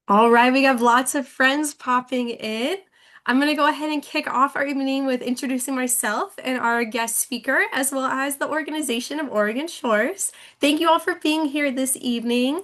All right, we have lots of friends popping in. I'm going to go ahead and kick off our evening with introducing myself and our guest speaker, as well as the organization of Oregon Shores. Thank you all for being here this evening.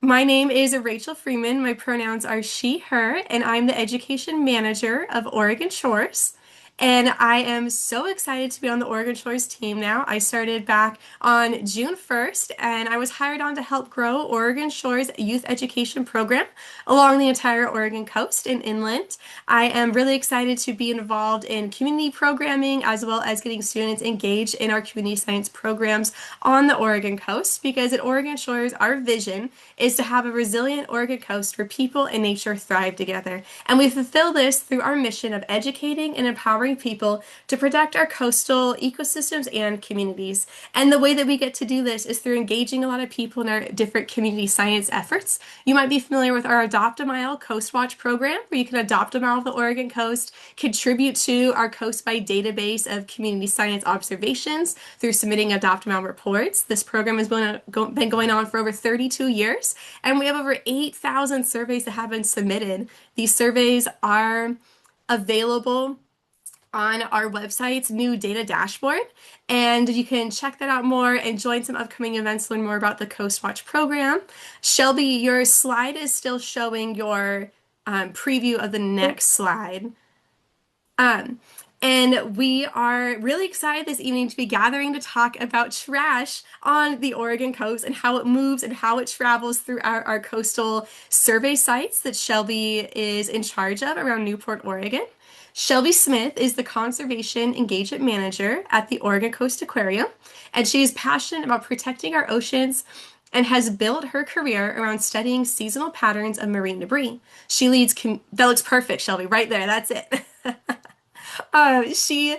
My name is Rachel Freeman. My pronouns are she, her, and I'm the education manager of Oregon Shores. And I am so excited to be on the Oregon Shores team now. I started back on June 1st, and I was hired on to help grow Oregon Shores youth education program along the entire Oregon coast and inland. I am really excited to be involved in community programming as well as getting students engaged in our community science programs on the Oregon coast because at Oregon Shores, our vision is to have a resilient Oregon coast where people and nature thrive together. And we fulfill this through our mission of educating and empowering people to protect our coastal ecosystems and communities. And the way that we get to do this is through engaging a lot of people in our different community science efforts. You might be familiar with our Adopt a Mile Coast Watch program, where you can adopt a mile of the Oregon coast, contribute to our Coast by database of community science observations through submitting Adopt a Mile reports. This program has been going on for over 32 years, and we have over 8,000 surveys that have been submitted. These surveys are available on our website's new data dashboard, and you can check that out more and join some upcoming events to learn more about the Coast Watch program. Shelby, your slide is still showing your preview of the next slide. Um, and we are really excited this evening to be gathering to talk about trash on the Oregon coast and how it moves and how it travels through our coastal survey sites that Shelby is in charge of around Newport, Oregon. Shelby Smith is the Conservation Engagement Manager at the Oregon Coast Aquarium, and she is passionate about protecting our oceans and has built her career around studying seasonal patterns of marine debris. She leads, that looks perfect, Shelby, right there, that's it. She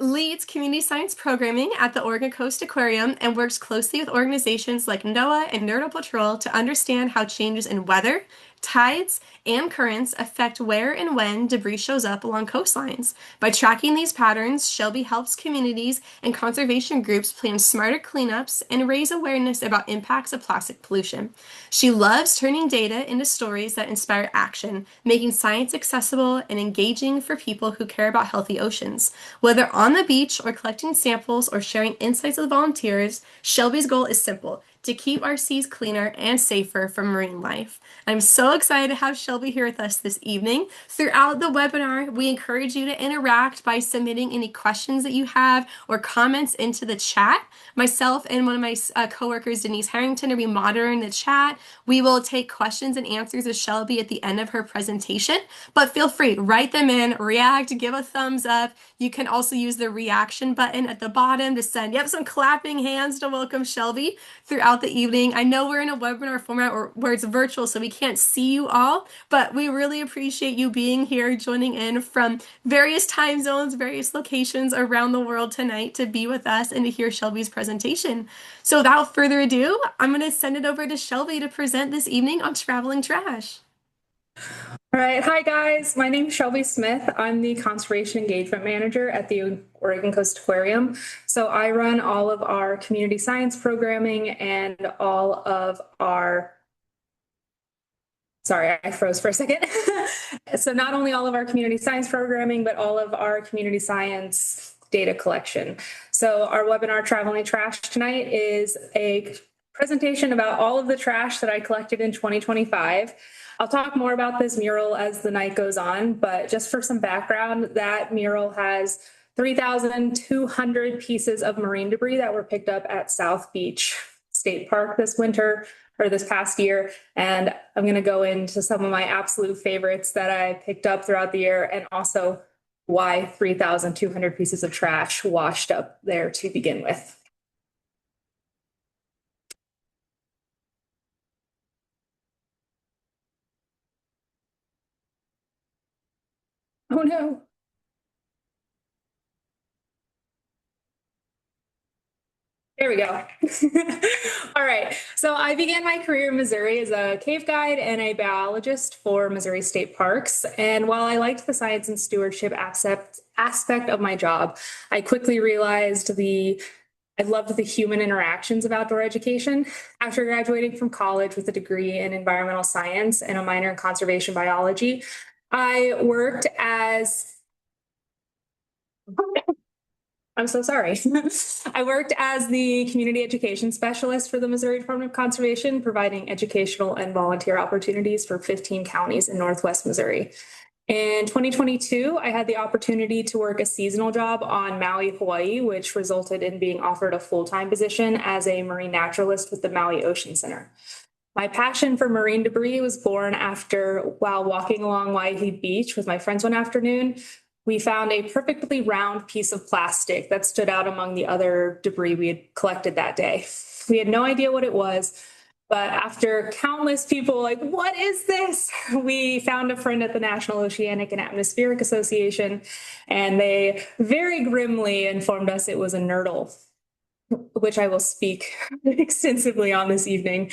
leads community science programming at the Oregon Coast Aquarium and works closely with organizations like NOAA and Nurdle Patrol to understand how changes in weather, tides, and currents affect where and when debris shows up along coastlines. By tracking these patterns, Shelby helps communities and conservation groups plan smarter cleanups and raise awareness about impacts of plastic pollution. She loves turning data into stories that inspire action, making science accessible and engaging for people who care about healthy oceans. Whether on the beach or collecting samples or sharing insights with volunteers, Shelby's goal is simple: to keep our seas cleaner and safer for marine life. I'm so excited to have Shelby here with us this evening. Throughout the webinar, we encourage you to interact by submitting any questions that you have or comments into the chat. Myself and one of my coworkers, Denise Harrington, will be monitoring the chat. We will take questions and answers of Shelby at the end of her presentation, but feel free, write them in, react, give a thumbs up. You can also use the reaction button at the bottom to send, some clapping hands to welcome Shelby throughout the evening. I know we're in a webinar format where it's virtual, so we can't see you all, but we really appreciate you being here, joining in from various time zones, various locations around the world tonight to be with us and to hear Shelby's presentation. So without further ado, I'm going to send it over to Shelby to present this evening on traveling trash. All right. Hi, guys. My name is Shelby Smith. I'm the Conservation Engagement Manager at the Oregon Coast Aquarium. So I run all of our community science programming and all of our Sorry, I froze for a second. So not only all of our community science programming, but all of our community science data collection. So our webinar, Traveling Trash, tonight is a presentation about all of the trash that I collected in 2025. I'll talk more about this mural as the night goes on, but just for some background, that mural has 3,200 pieces of marine debris that were picked up at South Beach State Park this winter, or this past year. And I'm going to go into some of my absolute favorites that I picked up throughout the year, and also why 3,200 pieces of trash washed up there to begin with. Oh no. There we go. All right. So I began my career in Missouri as a cave guide and a biologist for Missouri State Parks. And while I liked the science and stewardship aspect of my job, I quickly realized the I loved the human interactions of outdoor education. After graduating from college with a degree in environmental science and a minor in conservation biology, I worked as I'm so sorry. I worked as the community education specialist for the Missouri Department of Conservation, providing educational and volunteer opportunities for 15 counties in Northwest Missouri. In 2022, I had the opportunity to work a seasonal job on Maui, Hawaii, which resulted in being offered a full-time position as a marine naturalist with the Maui Ocean Center. My passion for marine debris was born while walking along Waihee Beach with my friends one afternoon. We found a perfectly round piece of plastic that stood out among the other debris we had collected that day. We had no idea what it was, but after countless people like, what is this? We found a friend at the National Oceanic and Atmospheric Association, and they very grimly informed us it was a nurdle, which I will speak extensively on this evening.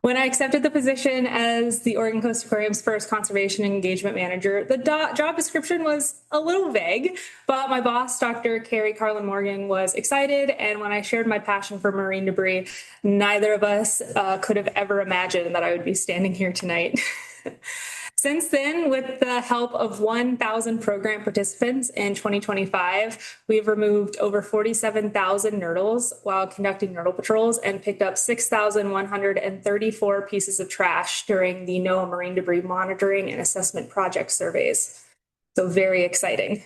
When I accepted the position as the Oregon Coast Aquarium's first conservation and engagement manager, the job description was a little vague, but my boss, Dr. Carrie Carlin Morgan, was excited. And when I shared my passion for marine debris, neither of us could have ever imagined that I would be standing here tonight. Since then, with the help of 1,000 program participants in 2025, we've removed over 47,000 nurdles while conducting nurdle patrols and picked up 6,134 pieces of trash during the NOAA Marine Debris Monitoring and Assessment Project surveys. So very exciting.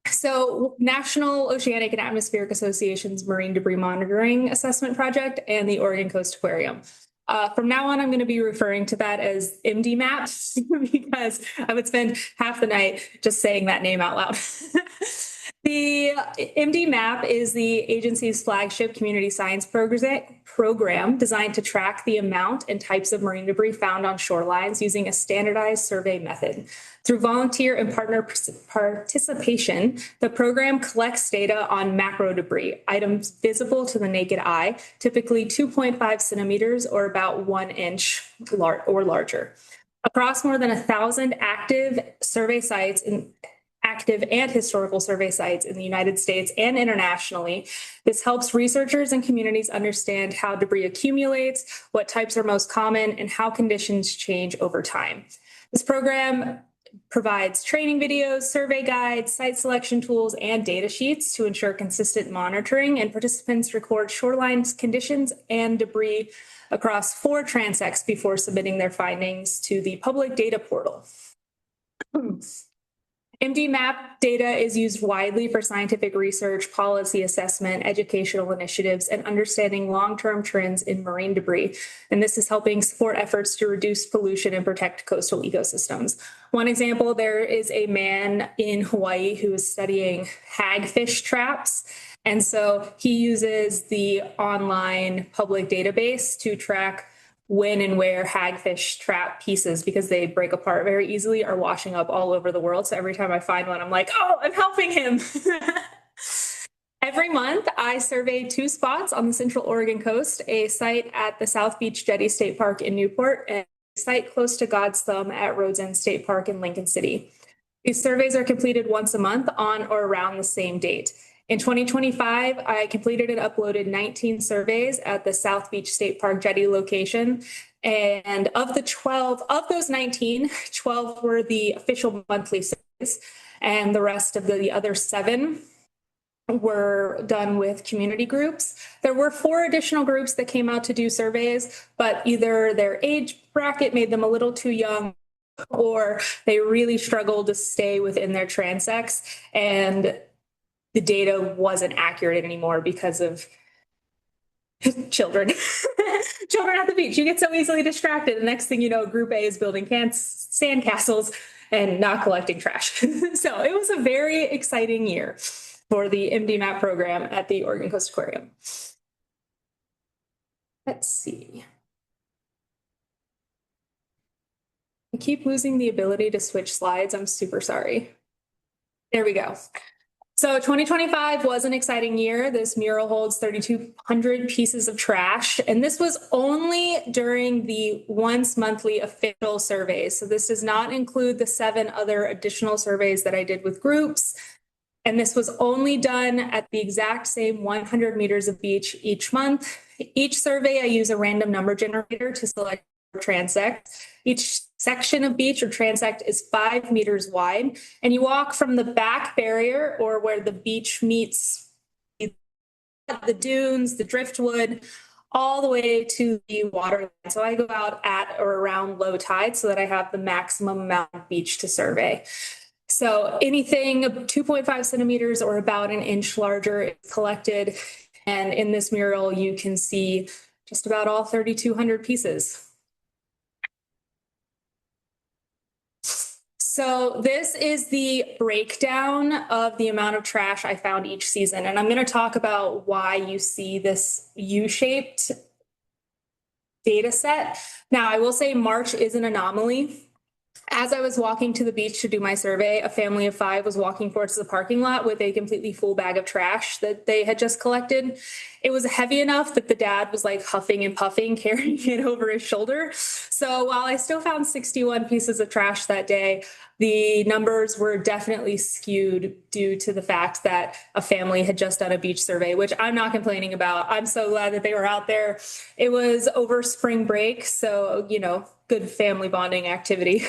So National Oceanic and Atmospheric Association's Marine Debris Monitoring Assessment Project and the Oregon Coast Aquarium. From now on, I'm going to be referring to that as MDMAP because I would spend half the night just saying that name out loud. The MDMAP is the agency's flagship community science program designed to track the amount and types of marine debris found on shorelines using a standardized survey method. Through volunteer and partner participation, the program collects data on macro debris, items visible to the naked eye, typically 2.5 centimeters or about 1 inch or larger. Across more than 1,000 active and historical survey sites in the United States and internationally. This helps researchers and communities understand how debris accumulates, what types are most common, and how conditions change over time. This program provides training videos, survey guides, site selection tools, and data sheets to ensure consistent monitoring, and participants record shoreline conditions and debris across 4 transects before submitting their findings to the public data portal. MDMAP data is used widely for scientific research, policy assessment, educational initiatives, and understanding long-term trends in marine debris. And this is helping support efforts to reduce pollution and protect coastal ecosystems. One example, there is a man in Hawaii who is studying hagfish traps. And so he uses the online public database to track when and where hagfish trap pieces, because they break apart very easily, are washing up all over the world. So every time I find one, I'm like, oh, I'm helping him. Every month, I survey 2 spots on the Central Oregon coast, a site at the South Beach Jetty State Park in Newport, and a site close to God's Thumb at Rhodes End State Park in Lincoln City. These surveys are completed once a month on or around the same date. In 2025, I completed and uploaded 19 surveys at the South Beach State Park Jetty location. And of those 19, 12 were the official monthly surveys, and the rest of the other 7 were done with community groups. There were 4 additional groups that came out to do surveys, but either their age bracket made them a little too young, or they really struggled to stay within their transects, and the data wasn't accurate anymore because of children. Children at the beach. You get so easily distracted. The next thing you know, Group A is building sandcastles and not collecting trash. So it was a very exciting year for the MDMAP program at the Oregon Coast Aquarium. Let's see. I keep losing the ability to switch slides. I'm super sorry. There we go. So 2025 was an exciting year. This mural holds 3,200 pieces of trash, and this was only during the once monthly official surveys. So this does not include the 7 other additional surveys that I did with groups And this was only done at the exact same 100 meters of beach each month. Each survey, I use a random number generator to select transect. Each section of beach or transect is 5 meters wide. And you walk from the back barrier, or where the beach meets the dunes, the driftwood, all the way to the water line. So I go out at or around low tide so that I have the maximum amount of beach to survey. So anything 2.5 centimeters or about an inch larger is collected. And in this mural, you can see just about all 3,200 pieces. So this is the breakdown of the amount of trash I found each season. And I'm going to talk about why you see this U-shaped data set. Now, I will say March is an anomaly. As I was walking to the beach to do my survey, a family of 5 was walking towards the parking lot with a completely full bag of trash that they had just collected. It was heavy enough that the dad was like huffing and puffing, carrying it over his shoulder. So while I still found 61 pieces of trash that day, the numbers were definitely skewed due to the fact that a family had just done a beach survey, which I'm not complaining about. I'm so glad that they were out there. It was over spring break, so, good family bonding activity.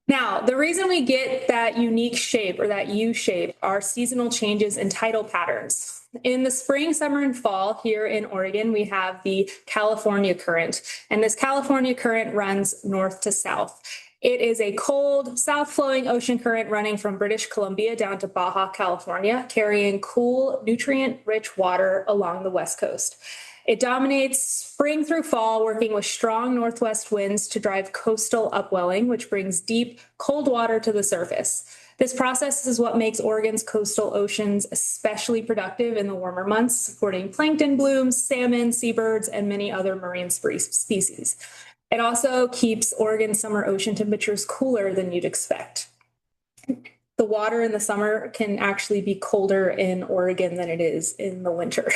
Now, the reason we get that unique shape or that U shape are seasonal changes in tidal patterns. In the spring, summer, and fall here in Oregon, we have the California current, and this California current runs north to south. It is a cold, south-flowing ocean current running from British Columbia down to Baja, California, carrying cool, nutrient-rich water along the west coast. It dominates spring through fall, working with strong northwest winds to drive coastal upwelling, which brings deep, cold water to the surface. This process is what makes Oregon's coastal oceans especially productive in the warmer months, supporting plankton blooms, salmon, seabirds, and many other marine species. It also keeps Oregon's summer ocean temperatures cooler than you'd expect. The water in the summer can actually be colder in Oregon than it is in the winter.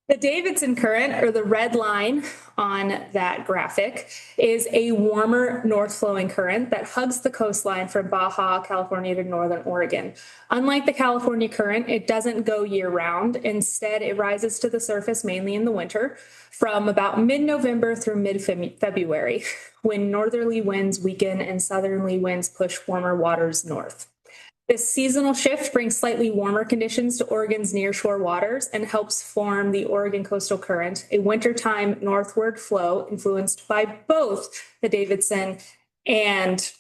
The Davidson current, or the red line on that graphic, is a warmer north-flowing current that hugs the coastline from Baja, California to northern Oregon. Unlike the California current, it doesn't go year-round. Instead, it rises to the surface mainly in the winter from about mid-November through mid-February, when northerly winds weaken and southerly winds push warmer waters north. This seasonal shift brings slightly warmer conditions to Oregon's nearshore waters and helps form the Oregon Coastal Current, a wintertime northward flow influenced by both the Davidson and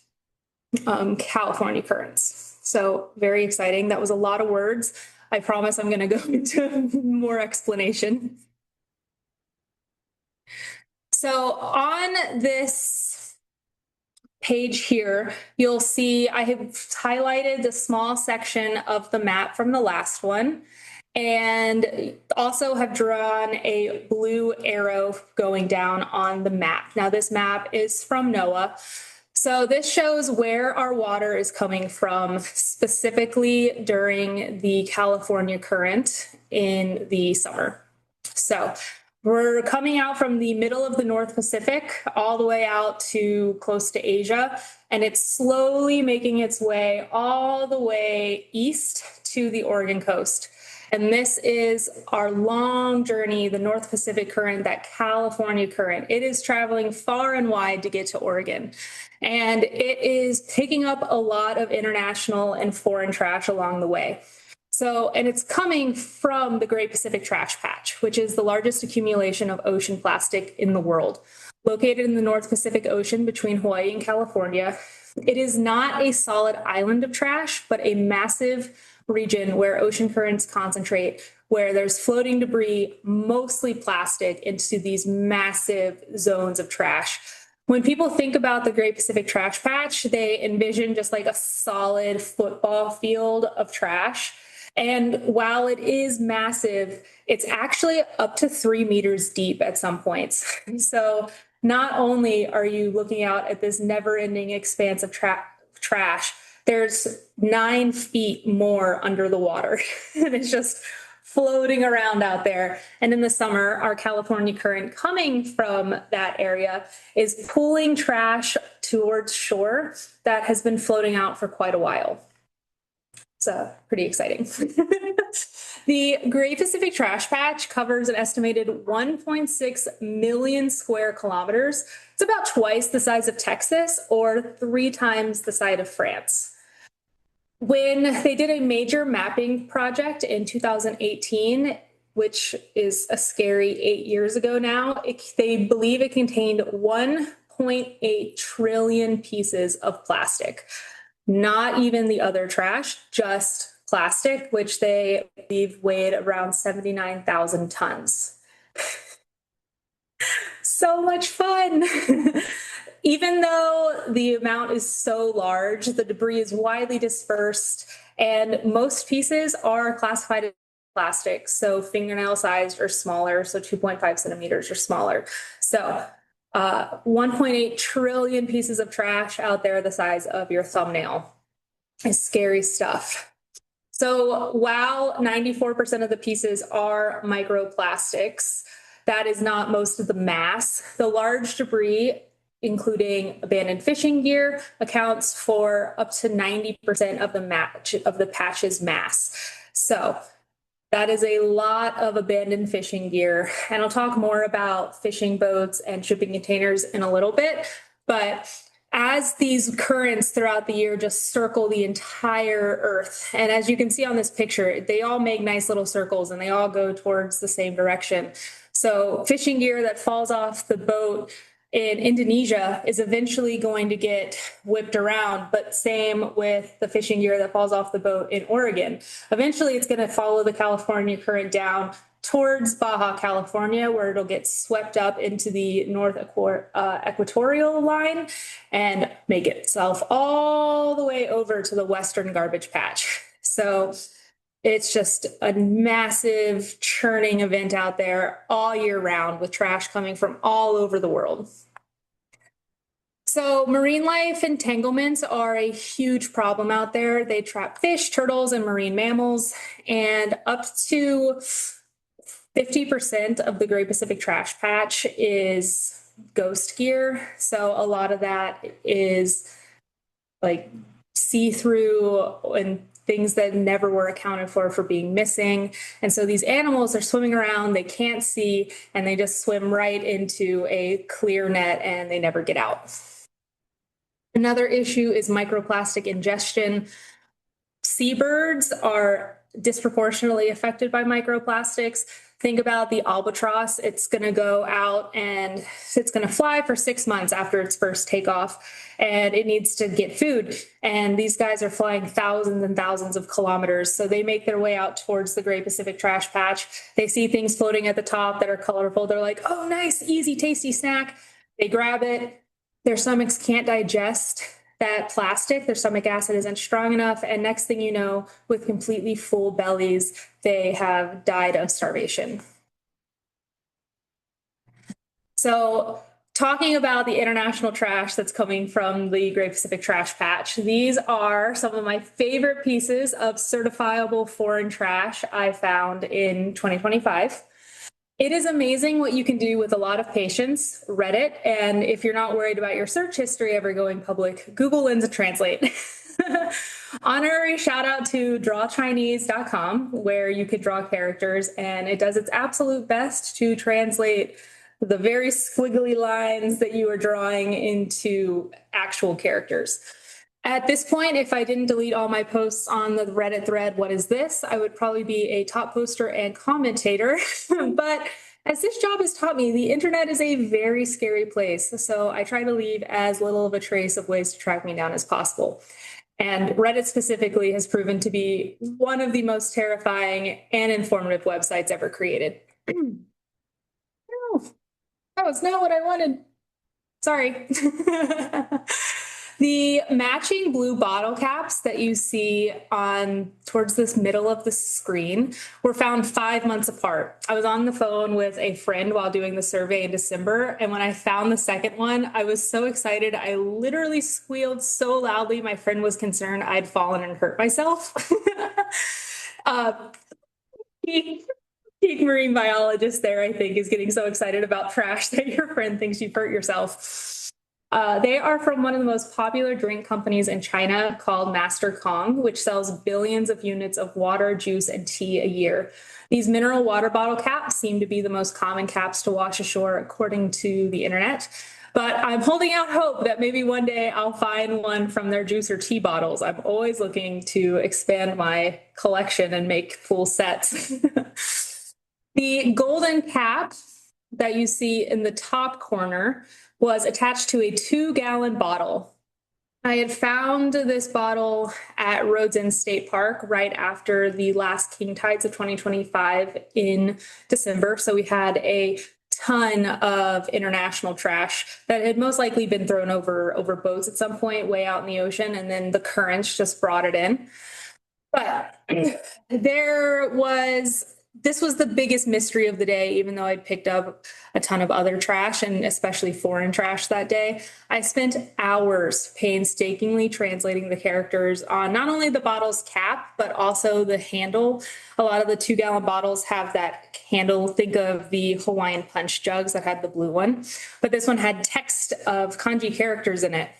California currents. So very exciting. That was a lot of words. I promise I'm going to go into more explanation. So on this page here, you'll see I have highlighted the small section of the map from the last one, and also have drawn a blue arrow going down on the map. Now, this map is from NOAA. So this shows where our water is coming from, specifically during the California current in the summer. So we're coming out from the middle of the North Pacific all the way out to close to Asia, and it's slowly making its way all the way east to the Oregon coast. And this is our long journey, the North Pacific current, that California current. It is traveling far and wide to get to Oregon. And it is picking up a lot of international and foreign trash along the way. So, and it's coming from the Great Pacific Trash Patch, which is the largest accumulation of ocean plastic in the world. Located in the North Pacific Ocean between Hawaii and California, it is not a solid island of trash, but a massive region where ocean currents concentrate, where there's floating debris, mostly plastic, into these massive zones of trash. When people think about the Great Pacific Trash Patch, they envision just like a solid football field of trash. And while it is massive, it's actually up to 3 meters deep at some points. So not only are you looking out at this never-ending expanse of trash, there's 9 feet more under the water. And it's just floating around out there. And in the summer, our California current coming from that area is pulling trash towards shore that has been floating out for quite a while. So pretty exciting. The Great Pacific Trash Patch covers an estimated 1.6 million square kilometers. It's about twice the size of Texas or 3 times the size of France. When they did a major mapping project in 2018, which is a scary 8 years ago now, they believe it contained 1.8 trillion pieces of plastic. Not even the other trash, just plastic, which they believe weighed around 79,000 tons. So much fun. Even though the amount is so large, the debris is widely dispersed, and most pieces are classified as plastic, so fingernail sized or smaller, so 2.5 centimeters or smaller. So 1.8 trillion pieces of trash out there the size of your thumbnail. It's scary stuff. So while 94% of the pieces are microplastics, that is not most of the mass. The large debris, including abandoned fishing gear, accounts for up to 90% of the patch's mass. So that is a lot of abandoned fishing gear. And I'll talk more about fishing boats and shipping containers in a little bit. But as these currents throughout the year just circle the entire Earth, and as you can see on this picture, they all make nice little circles and they all go towards the same direction. So fishing gear that falls off the boat in Indonesia is eventually going to get whipped around, but same with the fishing gear that falls off the boat in Oregon. Eventually it's going to follow the California current down towards Baja California, where it'll get swept up into the north equatorial line and make itself all the way over to the western garbage patch. So it's just a massive churning event out there all year round with trash coming from all over the world. So marine life entanglements are a huge problem out there. They trap fish, turtles, and marine mammals, and up to 50% of the Great Pacific Trash Patch is ghost gear. So a lot of that is like see-through and things that never were accounted for being missing. And so these animals are swimming around, they can't see, and they just swim right into a clear net and they never get out. Another issue is microplastic ingestion. Seabirds are disproportionately affected by microplastics. Think about the albatross. It's going to go out and it's going to fly for 6 months after its first takeoff, and it needs to get food. And these guys are flying thousands and thousands of kilometers. So they make their way out towards the Great Pacific Trash Patch. They see things floating at the top that are colorful. They're like, oh, nice, easy, tasty snack. They grab it. Their stomachs can't digest that plastic, their stomach acid isn't strong enough, and next thing you know, with completely full bellies, they have died of starvation. So talking about the international trash that's coming from the Great Pacific Trash Patch, these are some of my favorite pieces of certifiable foreign trash I found in 2025. It is amazing what you can do with a lot of patience, Reddit, and if you're not worried about your search history ever going public, Google Lens and Translate. Honorary shout out to drawchinese.com, where you could draw characters, and it does its absolute best to translate the very squiggly lines that you are drawing into actual characters. At this point, if I didn't delete all my posts on the Reddit thread, what is this? I would probably be a top poster and commentator. But as this job has taught me, the internet is a very scary place. So I try to leave as little of a trace of ways to track me down as possible. And Reddit specifically has proven to be one of the most terrifying and informative websites ever created. No, that was not what I wanted. Sorry. The matching blue bottle caps that you see on towards this middle of the screen were found 5 months apart. I was on the phone with a friend while doing the survey in December, and when I found the second one, I was so excited. I literally squealed so loudly, my friend was concerned I'd fallen and hurt myself. geek marine biologist there, I think, is getting so excited about trash that your friend thinks you've hurt yourself. They are from one of the most popular drink companies in China called Master Kong, which sells billions of units of water, juice, and tea a year. These mineral water bottle caps seem to be the most common caps to wash ashore, according to the internet. But I'm holding out hope that maybe one day I'll find one from their juice or tea bottles. I'm always looking to expand my collection and make full sets. The golden cap that you see in the top corner was attached to a 2-gallon bottle. I had found this bottle at Rhodes End State Park right after the last king tides of 2025 in December. So we had a ton of international trash that had most likely been thrown over boats at some point way out in the ocean, and then the currents just brought it in. But this was the biggest mystery of the day, even though I'd picked up a ton of other trash and especially foreign trash that day. I spent hours painstakingly translating the characters on not only the bottle's cap, but also the handle. A lot of the 2-gallon bottles have that handle. Think of the Hawaiian punch jugs that had the blue one, but this one had text of kanji characters in it.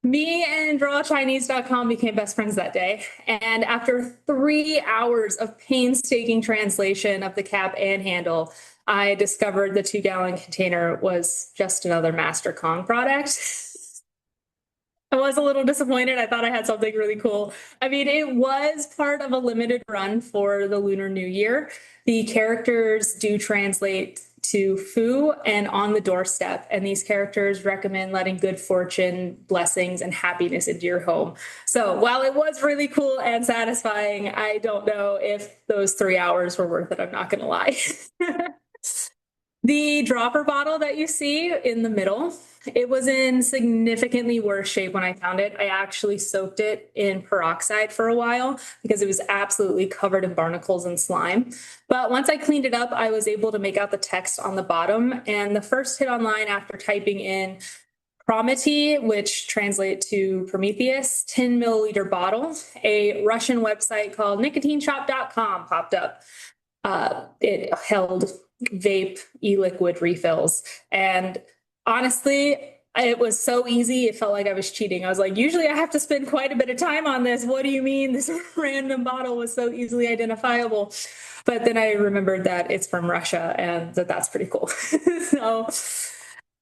Me and drawchinese.com became best friends that day. And after 3 hours of painstaking translation of the cap and handle, I discovered the 2-gallon container was just another Master Kong product. I was a little disappointed. I thought I had something really cool. I mean, it was part of a limited run for the Lunar New Year. The characters do translate to Fu and on the doorstep. And these characters recommend letting good fortune, blessings, and happiness into your home. So while it was really cool and satisfying, I don't know if those 3 hours were worth it. I'm not going to lie. The dropper bottle that you see in the middle, it was in significantly worse shape when I found it. I actually soaked it in peroxide for a while because it was absolutely covered in barnacles and slime. But once I cleaned it up, I was able to make out the text on the bottom. And the first hit online after typing in Prometi, which translate to Prometheus, 10 milliliter bottle, a Russian website called nicotineshop.com popped up. It held vape e-liquid refills. And honestly, it was so easy. It felt like I was cheating. I was like, usually I have to spend quite a bit of time on this. What do you mean this random bottle was so easily identifiable? But then I remembered that it's from Russia and that's pretty cool. So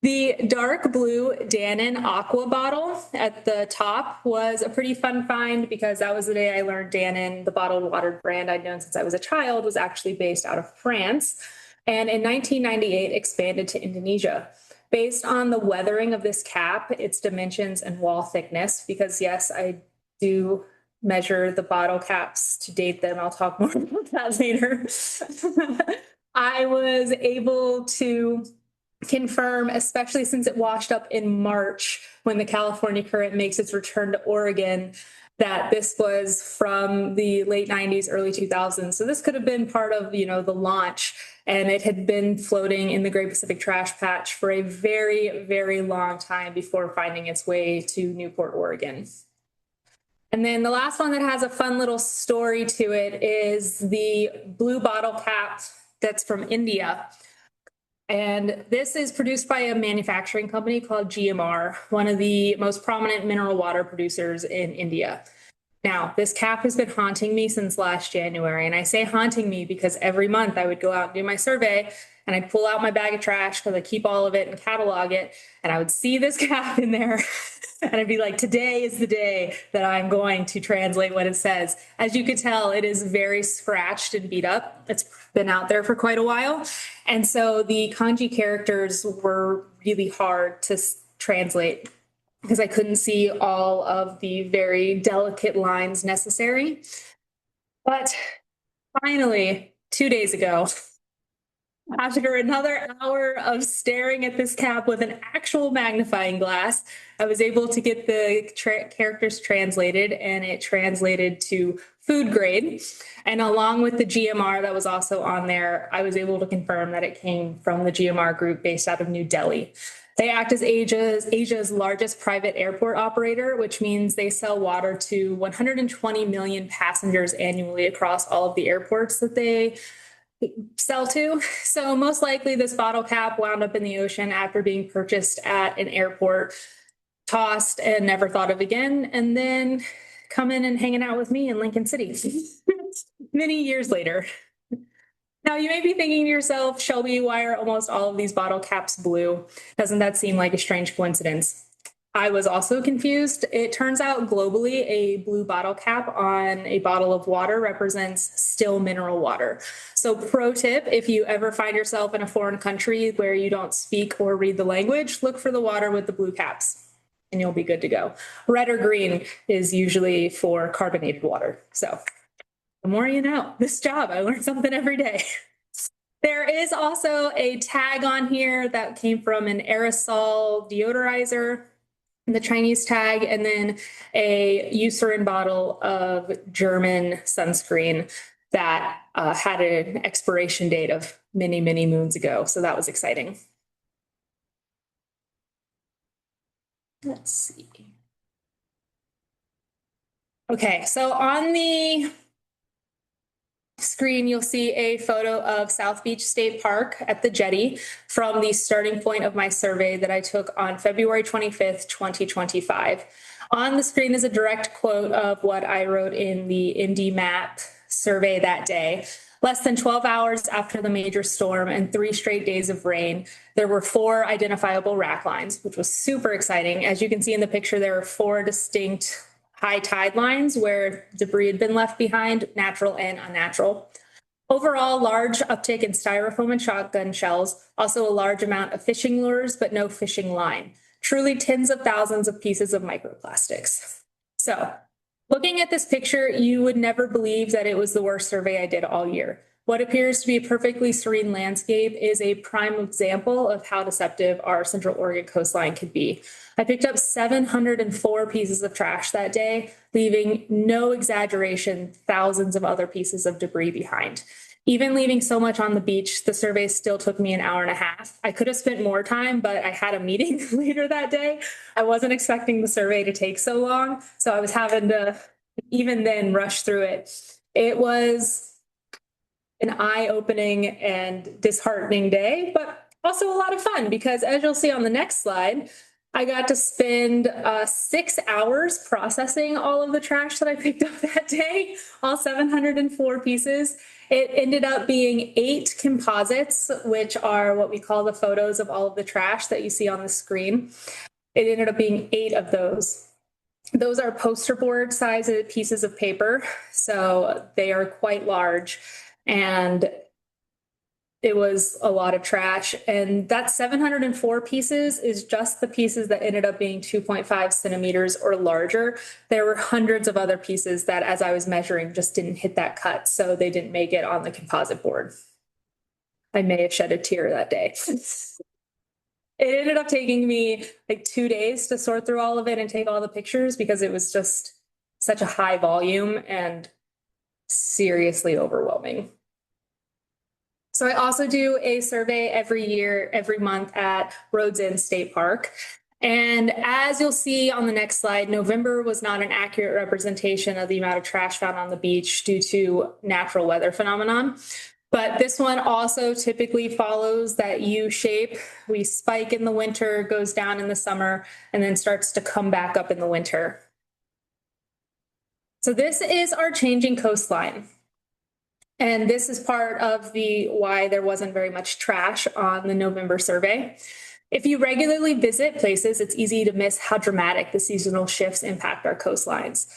the dark blue Dannon Aqua bottle at the top was a pretty fun find because that was the day I learned Dannon, the bottled water brand I'd known since I was a child, was actually based out of France. And in 1998 expanded to Indonesia. Based on the weathering of this cap, its dimensions and wall thickness, because yes, I do measure the bottle caps to date them. I'll talk more about that later. I was able to confirm, especially since it washed up in March when the California current makes its return to Oregon, that this was from the late 90s, early 2000s. So this could have been part of, the launch, and it had been floating in the Great Pacific Trash Patch for a very, very long time before finding its way to Newport, Oregon. And then the last one that has a fun little story to it is the blue bottle cap that's from India. And this is produced by a manufacturing company called GMR, one of the most prominent mineral water producers in India. Now, this cap has been haunting me since last January. And I say haunting me because every month I would go out and do my survey and I'd pull out my bag of trash because I keep all of it and catalog it. And I would see this cap in there and I'd be like, today is the day that I'm going to translate what it says. As you can tell, it is very scratched and beat up. It's been out there for quite a while. And so the kanji characters were really hard to translate because I couldn't see all of the very delicate lines necessary. But finally, 2 days ago, after another hour of staring at this cap with an actual magnifying glass, I was able to get the characters translated, and it translated to food grade. And along with the GMR that was also on there, I was able to confirm that it came from the GMR group based out of New Delhi. They act as Asia's largest private airport operator, which means they sell water to 120 million passengers annually across all of the airports that they sell to. So most likely this bottle cap wound up in the ocean after being purchased at an airport, tossed and never thought of again, and then coming and hanging out with me in Lincoln City many years later. Now, you may be thinking to yourself, Shelby, why are almost all of these bottle caps blue? Doesn't that seem like a strange coincidence? I was also confused. It turns out globally, a blue bottle cap on a bottle of water represents still mineral water. So pro tip, if you ever find yourself in a foreign country where you don't speak or read the language, look for the water with the blue caps and you'll be good to go. Red or green is usually for carbonated water. So the more you know. This job, I learn something every day. There is also a tag on here that came from an aerosol deodorizer, the Chinese tag, and then a Eucerin bottle of German sunscreen that had an expiration date of many, many moons ago. So that was exciting. Let's see. Okay, so on the screen, you'll see a photo of South Beach State Park at the jetty from the starting point of my survey that I took on February 25th, 2025. On the screen is a direct quote of what I wrote in the Indy Map survey that day. Less than 12 hours after the major storm and 3 straight days of rain, there were 4 identifiable rack lines, which was super exciting. As you can see in the picture, there are 4 distinct high tide lines where debris had been left behind, natural and unnatural. Overall, large uptick in styrofoam and shotgun shells, also a large amount of fishing lures, but no fishing line. Truly tens of thousands of pieces of microplastics. So, looking at this picture, you would never believe that it was the worst survey I did all year. What appears to be a perfectly serene landscape is a prime example of how deceptive our Central Oregon coastline could be. I picked up 704 pieces of trash that day, leaving, no exaggeration, thousands of other pieces of debris behind. Even leaving so much on the beach, the survey still took me an hour and a half. I could have spent more time, but I had a meeting later that day. I wasn't expecting the survey to take so long, so I was having to, even then, rush through it. It was an eye-opening and disheartening day, but also a lot of fun because, as you'll see on the next slide, I got to spend 6 hours processing all of the trash that I picked up that day, all 704 pieces. It ended up being 8 composites, which are what we call the photos of all of the trash that you see on the screen. It ended up being 8 of those. Those are poster board sized pieces of paper, so they are quite large. And it was a lot of trash. And that 704 pieces is just the pieces that ended up being 2.5 centimeters or larger. There were hundreds of other pieces that, as I was measuring, just didn't hit that cut. So they didn't make it on the composite board. I may have shed a tear that day. It ended up taking me like 2 days to sort through all of it and take all the pictures because it was just such a high volume and seriously overwhelming. So I also do a survey every year, every month at Rhodes End State Park. And as you'll see on the next slide, November was not an accurate representation of the amount of trash found on the beach due to natural weather phenomenon. But this one also typically follows that U shape. We spike in the winter, goes down in the summer, and then starts to come back up in the winter. So this is our changing coastline. And this is part of the why there wasn't very much trash on the November survey. If you regularly visit places, it's easy to miss how dramatic the seasonal shifts impact our coastlines.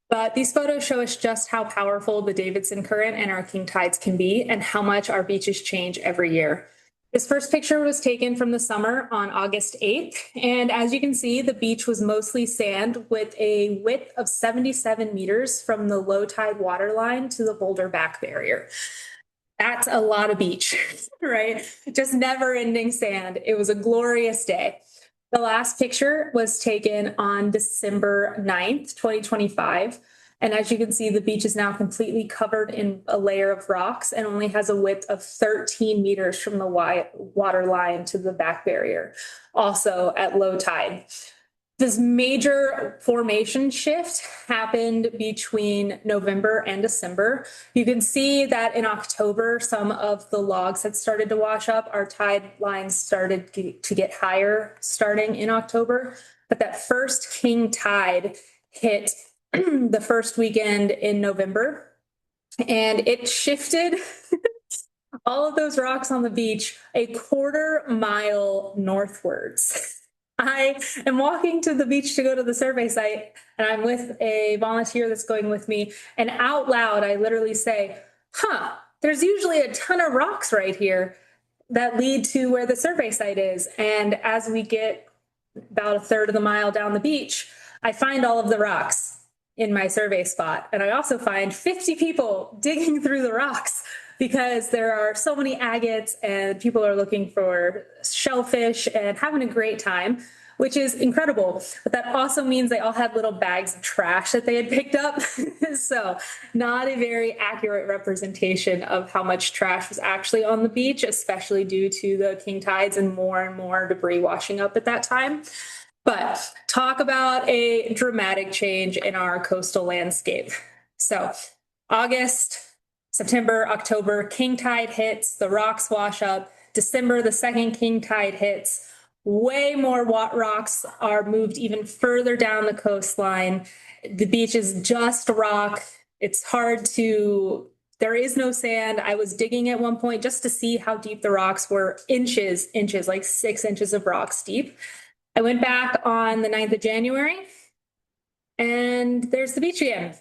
But these photos show us just how powerful the Davidson current and our king tides can be and how much our beaches change every year. This first picture was taken from the summer on August 8th. And as you can see, the beach was mostly sand with a width of 77 meters from the low tide water line to the boulder back barrier. That's a lot of beach, right? Just never ending sand. It was a glorious day. The last picture was taken on December 9th, 2025. And as you can see, the beach is now completely covered in a layer of rocks and only has a width of 13 meters from the water line to the back barrier, also at low tide. This major formation shift happened between November and December. You can see that in October, some of the logs had started to wash up. Our tide lines started to get higher starting in October. But that first king tide hit the first weekend in November, and it shifted all of those rocks on the beach a quarter-mile northwards. I am walking to the beach to go to the survey site, and I'm with a volunteer that's going with me. And out loud, I literally say, there's usually a ton of rocks right here that lead to where the survey site is. And as we get about a third of the mile down the beach, I find all of the rocks in my survey spot. And I also find 50 people digging through the rocks because there are so many agates and people are looking for shellfish and having a great time, which is incredible. But that also means they all had little bags of trash that they had picked up. So not a very accurate representation of how much trash was actually on the beach, especially due to the king tides and more debris washing up at that time. But talk about a dramatic change in our coastal landscape. So August, September, October, king tide hits, the rocks wash up. December, the second king tide hits. Way more rocks are moved even further down the coastline. The beach is just rock. It's hard to, there is no sand. I was digging at one point just to see how deep the rocks were, inches, like 6 inches of rocks deep. I went back on the 9th of January, and there's the beach again.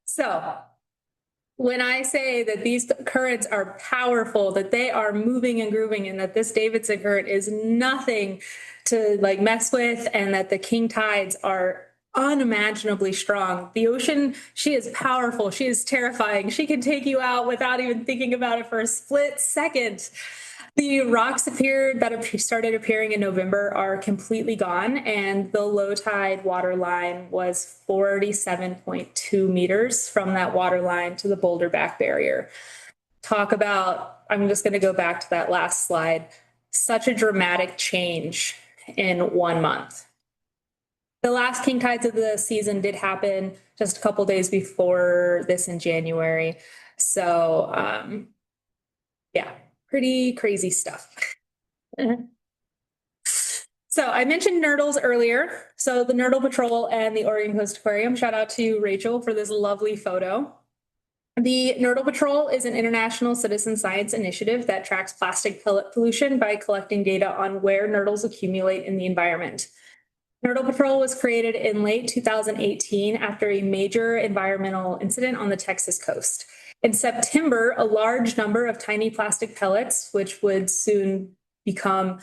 So when I say that these currents are powerful, that they are moving and grooving, and that this Davidson current is nothing to like mess with, and that the king tides are unimaginably strong. The ocean, she is powerful. She is terrifying. She can take you out without even thinking about it for a split second. The rocks that started appearing in November are completely gone, and the low tide water line was 47.2 meters from that water line to the boulder back barrier. Talk about, I'm just going to go back to that last slide, such a dramatic change in 1 month. The last king tides of the season did happen just a couple days before this in January. So, yeah. Pretty crazy stuff. So I mentioned nurdles earlier. So the Nurdle Patrol and the Oregon Coast Aquarium, shout out to Rachel for this lovely photo. The Nurdle Patrol is an international citizen science initiative that tracks plastic pellet pollution by collecting data on where nurdles accumulate in the environment. Nurdle Patrol was created in late 2018 after a major environmental incident on the Texas coast. In September, a large number of tiny plastic pellets, which would soon become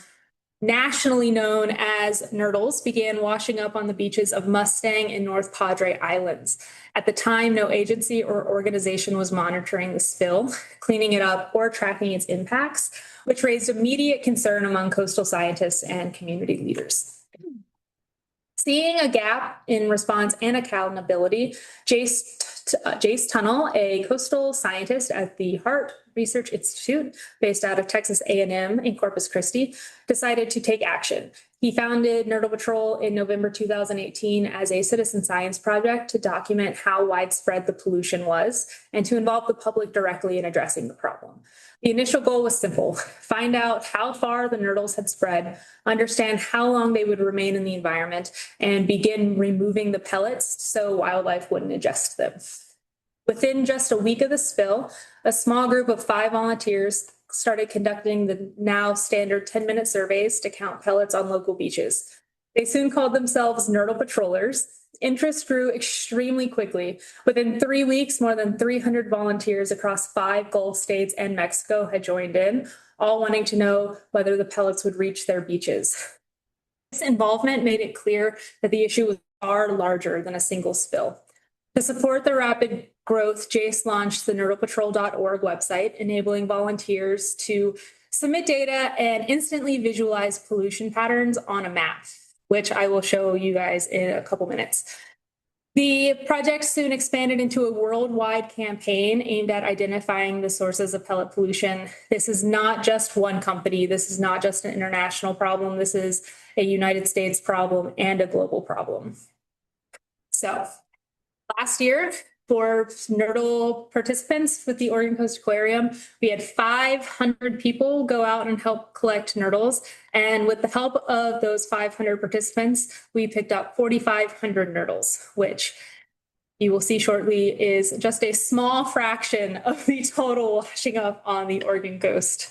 nationally known as nurdles, began washing up on the beaches of Mustang and North Padre Islands. At the time, no agency or organization was monitoring the spill, cleaning it up, or tracking its impacts, which raised immediate concern among coastal scientists and community leaders. Seeing a gap in response and accountability, Jace Tunnel, a coastal scientist at the Hart Research Institute based out of Texas A&M in Corpus Christi, decided to take action. He founded Nurdle Patrol in November 2018 as a citizen science project to document how widespread the pollution was and to involve the public directly in addressing the problem. The initial goal was simple: find out how far the nurdles had spread, understand how long they would remain in the environment, and begin removing the pellets so wildlife wouldn't ingest them. Within just a week of the spill, a small group of 5 volunteers started conducting the now standard 10-minute surveys to count pellets on local beaches. They soon called themselves Nurdle Patrollers. Interest grew extremely quickly. Within 3 weeks, more than 300 volunteers across 5 Gulf states and Mexico had joined in, all wanting to know whether the pellets would reach their beaches. This involvement made it clear that the issue was far larger than a single spill. To support the rapid growth, Jace launched the nurdlepatrol.org website, enabling volunteers to submit data and instantly visualize pollution patterns on a map, which I will show you guys in a couple minutes. The project soon expanded into a worldwide campaign aimed at identifying the sources of pellet pollution. This is not just one company. This is not just an international problem. This is a United States problem and a global problem. So last year, for Nurdle participants with the Oregon Coast Aquarium, we had 500 people go out and help collect nurdles. And with the help of those 500 participants, we picked up 4,500 nurdles, which you will see shortly is just a small fraction of the total washing up on the Oregon coast.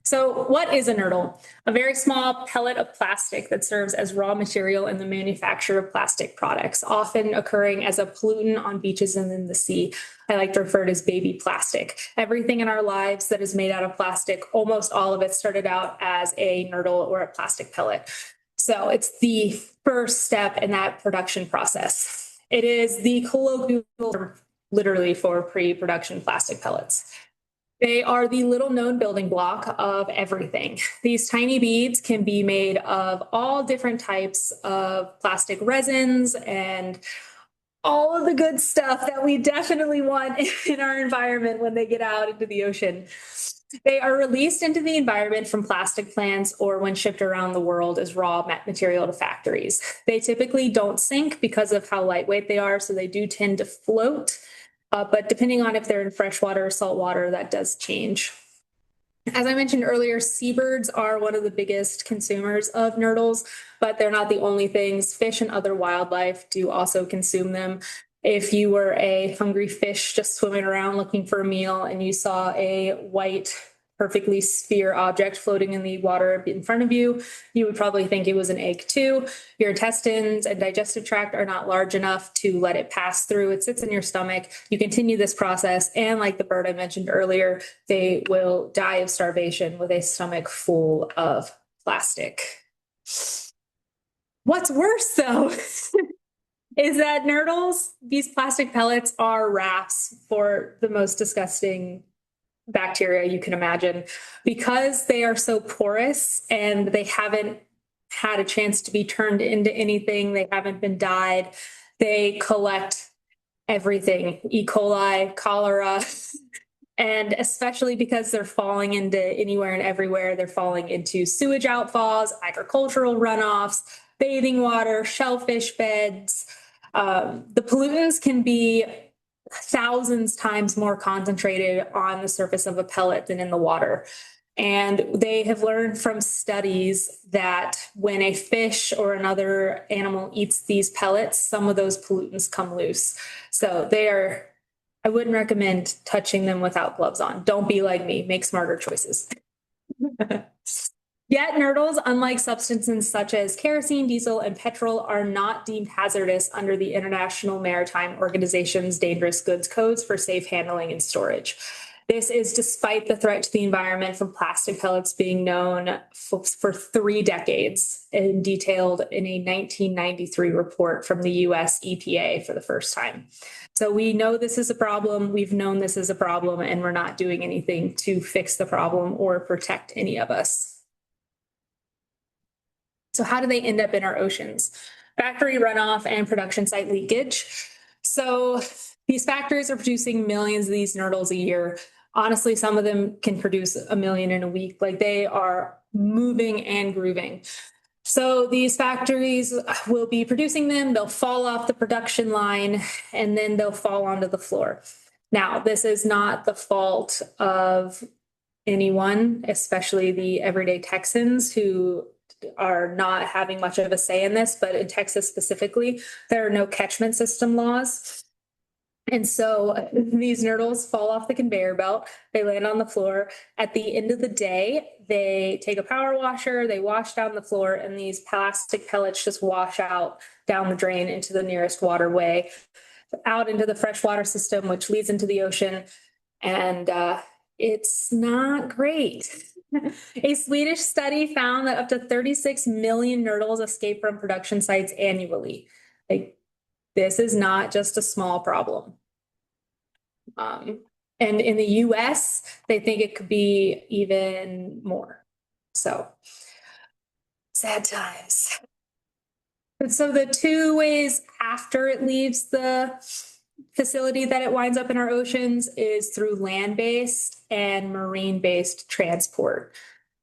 So what is a nurdle? A very small pellet of plastic that serves as raw material in the manufacture of plastic products, often occurring as a pollutant on beaches and in the sea. I like to refer to it as baby plastic. Everything in our lives that is made out of plastic, almost all of it started out as a nurdle or a plastic pellet. So it's the first step in that production process. It is the colloquial term literally for pre-production plastic pellets. They are the little known building block of everything. These tiny beads can be made of all different types of plastic resins and all of the good stuff that we definitely want in our environment when they get out into the ocean. They are released into the environment from plastic plants or when shipped around the world as raw material to factories. They typically don't sink because of how lightweight they are, so they do tend to float. But depending on if they're in freshwater or saltwater, that does change. As I mentioned earlier, seabirds are one of the biggest consumers of nurdles, but they're not the only things. Fish and other wildlife do also consume them. If you were a hungry fish just swimming around looking for a meal and you saw a white, perfectly sphere object floating in the water in front of you, you would probably think it was an egg too. Your intestines and digestive tract are not large enough to let it pass through. It sits in your stomach. You continue this process, and like the bird I mentioned earlier, they will die of starvation with a stomach full of plastic. What's worse, though, is that nurdles, these plastic pellets, are rafts for the most disgusting bacteria you can imagine. Because they are so porous and they haven't had a chance to be turned into anything, they haven't been dyed, they collect everything, E. coli, cholera, and especially because they're falling into anywhere and everywhere, they're falling into sewage outfalls, agricultural runoffs, bathing water, shellfish beds. The pollutants can be thousands times more concentrated on the surface of a pellet than in the water. And they have learned from studies that when a fish or another animal eats these pellets, some of those pollutants come loose. So I wouldn't recommend touching them without gloves on. Don't be like me, make smarter choices. Yet nurdles, unlike substances such as kerosene, diesel, and petrol, are not deemed hazardous under the International Maritime Organization's dangerous goods codes for safe handling and storage. This is despite the threat to the environment from plastic pellets being known for 3 decades and detailed in a 1993 report from the US EPA for the first time. So we know this is a problem, we've known this is a problem, and we're not doing anything to fix the problem or protect any of us. So how do they end up in our oceans? Factory runoff and production site leakage. So these factories are producing millions of these nurdles a year. Honestly, some of them can produce 1 million in a week. Like, they are moving and grooving. So these factories will be producing them, they'll fall off the production line, and then they'll fall onto the floor. Now, this is not the fault of anyone, especially the everyday Texans who are not having much of a say in this, but in Texas specifically, there are no catchment system laws. And so these nurdles fall off the conveyor belt, they land on the floor. At the end of the day, they take a power washer, they wash down the floor, and these plastic pellets just wash out down the drain into the nearest waterway, out into the freshwater system, which leads into the ocean. And it's not great. A Swedish study found that up to 36 million nurdles escape from production sites annually. Like, this is not just a small problem. And in the US, they think it could be even more. So, sad times. So the two ways after it leaves the facility that it winds up in our oceans is through land-based and marine-based transport.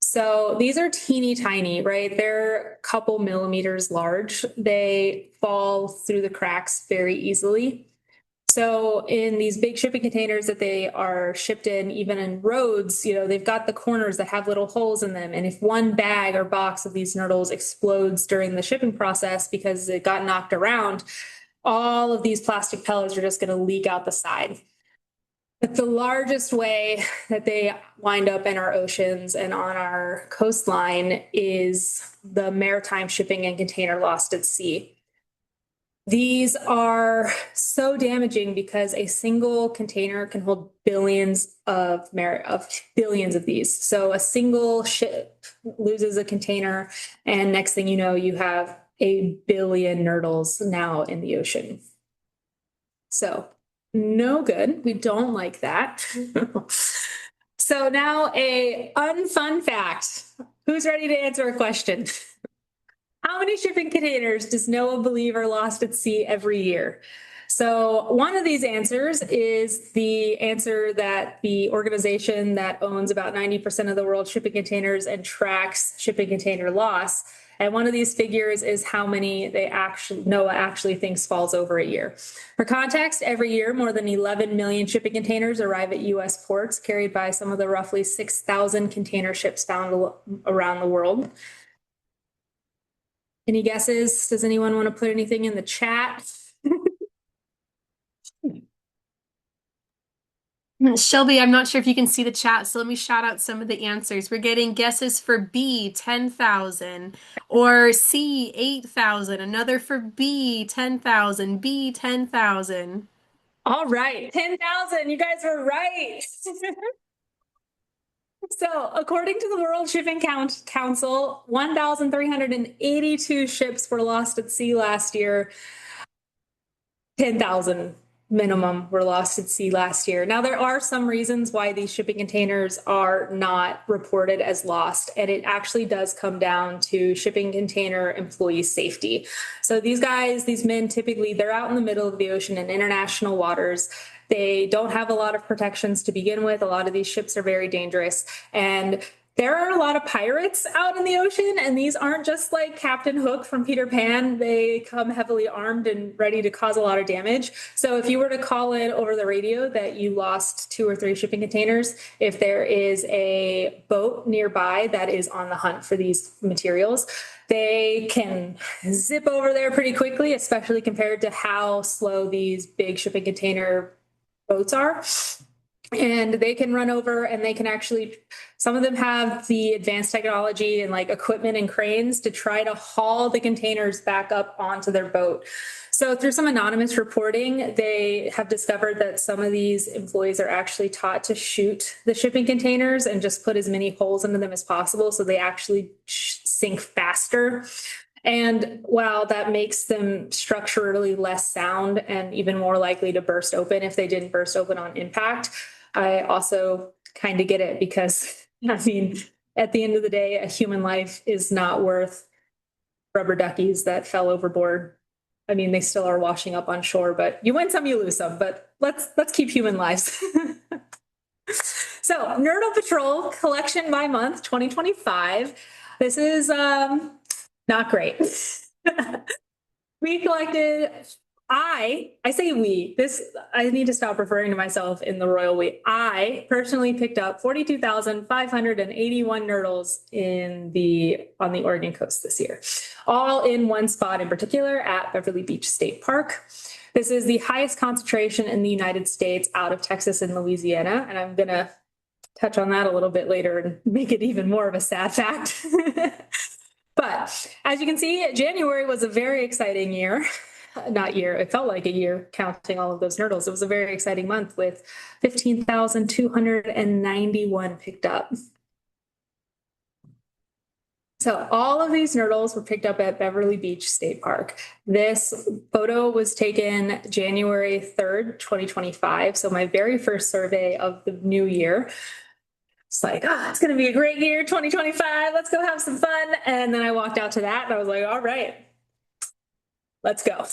So these are teeny tiny, right? They're a couple millimeters large. They fall through the cracks very easily. So in these big shipping containers that they are shipped in, even in roads, you know, they've got the corners that have little holes in them. And if one bag or box of these nurdles explodes during the shipping process because it got knocked around, all of these plastic pellets are just going to leak out the side. But the largest way that they wind up in our oceans and on our coastline is the maritime shipping and container lost at sea. These are so damaging because a single container can hold billions of billions of these. So a single ship loses a container, and next thing you know, you have a billion nurdles now in the ocean. So no good. We don't like that. So now a unfun fact. Who's ready to answer a question? How many shipping containers does NOAA believe are lost at sea every year? So one of these answers is the answer that the organization that owns about 90% of the world's shipping containers and tracks shipping container loss. And one of these figures is how many NOAA actually thinks falls over a year. For context, every year more than 11 million shipping containers arrive at U.S. ports, carried by some of the roughly 6,000 container ships found around the world. Any guesses? Does anyone want to put anything in the chat? Shelby, I'm not sure if you can see the chat, so let me shout out some of the answers. We're getting guesses for B, 10,000, or C, 8,000, another for B, 10,000, B, 10,000. All right, 10,000. You guys were right. So, according to the World Shipping Council, 1,382 ships were lost at sea last year. 10,000 minimum were lost at sea last year. Now, there are some reasons why these shipping containers are not reported as lost, and it actually does come down to shipping container employee safety. So these guys, these men, typically they're out in the middle of the ocean in international waters. They don't have a lot of protections to begin with. A lot of these ships are very dangerous, and there are a lot of pirates out in the ocean, and these aren't just like Captain Hook from Peter Pan. They come heavily armed and ready to cause a lot of damage. So if you were to call in over the radio that you lost 2 or 3 shipping containers, if there is a boat nearby that is on the hunt for these materials, they can zip over there pretty quickly, especially compared to how slow these big shipping container boats are. And they can run over, and they can actually, some of them have the advanced technology and like equipment and cranes to try to haul the containers back up onto their boat. So through some anonymous reporting, they have discovered that some of these employees are actually taught to shoot the shipping containers and just put as many holes into them as possible so they actually sink faster. And while that makes them structurally less sound and even more likely to burst open if they didn't burst open on impact, I also kind of get it because, I mean, at the end of the day, a human life is not worth rubber duckies that fell overboard. I mean, they still are washing up on shore, but you win some, you lose some, but let's keep human lives. So Nurdle Patrol collection by month 2025. This is not great. We collected, I say we, I need to stop referring to myself in the royal we. I personally picked up 42,581 nurdles on the Oregon coast this year, all in one spot in particular at Beverly Beach State Park. This is the highest concentration in the United States out of Texas and Louisiana, and I'm gonna touch on that a little bit later and make it even more of a sad fact. But as you can see, January was a very exciting year. Not year, it felt like a year counting all of those nurdles. It was a very exciting month with 15,291 picked up. So all of these nurdles were picked up at Beverly Beach State Park. This photo was taken January 3rd, 2025. So my very first survey of the new year. It's like, oh, it's going to be a great year, 2025. Let's go have some fun. And then I walked out to that and I was like, all right, Let's go.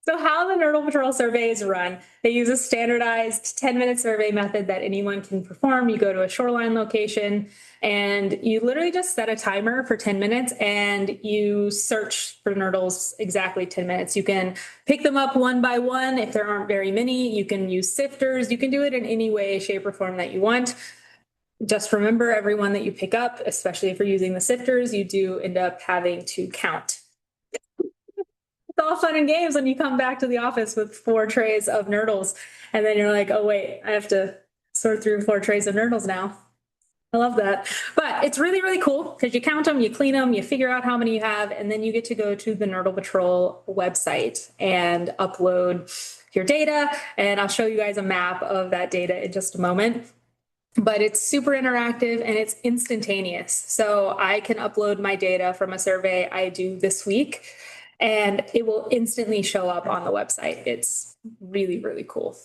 So how the Nurdle Patrol survey is run, they use a standardized 10-minute survey method that anyone can perform. You go to a shoreline location and you literally just set a timer for 10 minutes and you search for nurdles exactly 10 minutes. You can pick them up one by one if there aren't very many. You can use sifters. You can do it in any way, shape, or form that you want. Just remember, every one that you pick up, especially if you're using the sifters, you do end up having to count. It's all fun and games when you come back to the office with 4 trays of nurdles, and then you're like, oh wait, I have to sort through 4 trays of nurdles now. I love that. But it's really, really cool because you count them, you clean them, you figure out how many you have, and then you get to go to the Nurdle Patrol website and upload your data. And I'll show you guys a map of that data in just a moment. But it's super interactive and it's instantaneous. So I can upload my data from a survey I do this week and it will instantly show up on the website. It's really, really cool.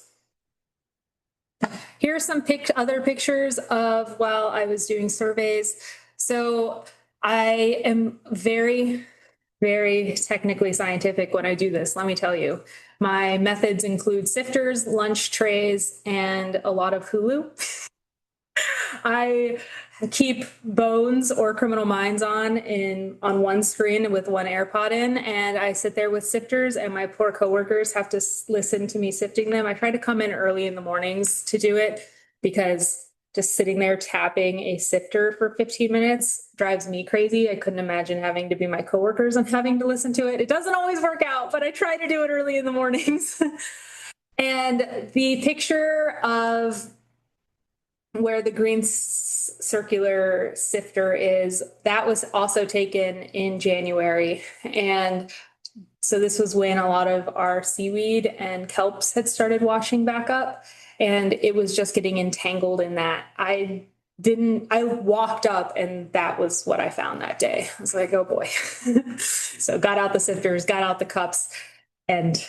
Here are some other pictures of while I was doing surveys. So I am very, very technically scientific when I do this, let me tell you. My methods include sifters, lunch trays, and a lot of Hulu. I keep Bones or Criminal Minds on one screen with one AirPod in, and I sit there with sifters, and my poor coworkers have to listen to me sifting them. I try to come in early in the mornings to do it because just sitting there tapping a sifter for 15 minutes drives me crazy. I couldn't imagine having to be my coworkers and having to listen to it. It doesn't always work out, but I try to do it early in the mornings. And the picture of where the green circular sifter is, that was also taken in January. And so this was when a lot of our seaweed and kelps had started washing back up, and it was just getting entangled in that. I walked up and that was what I found that day. I was like, oh boy. So got out the sifters, got out the cups, and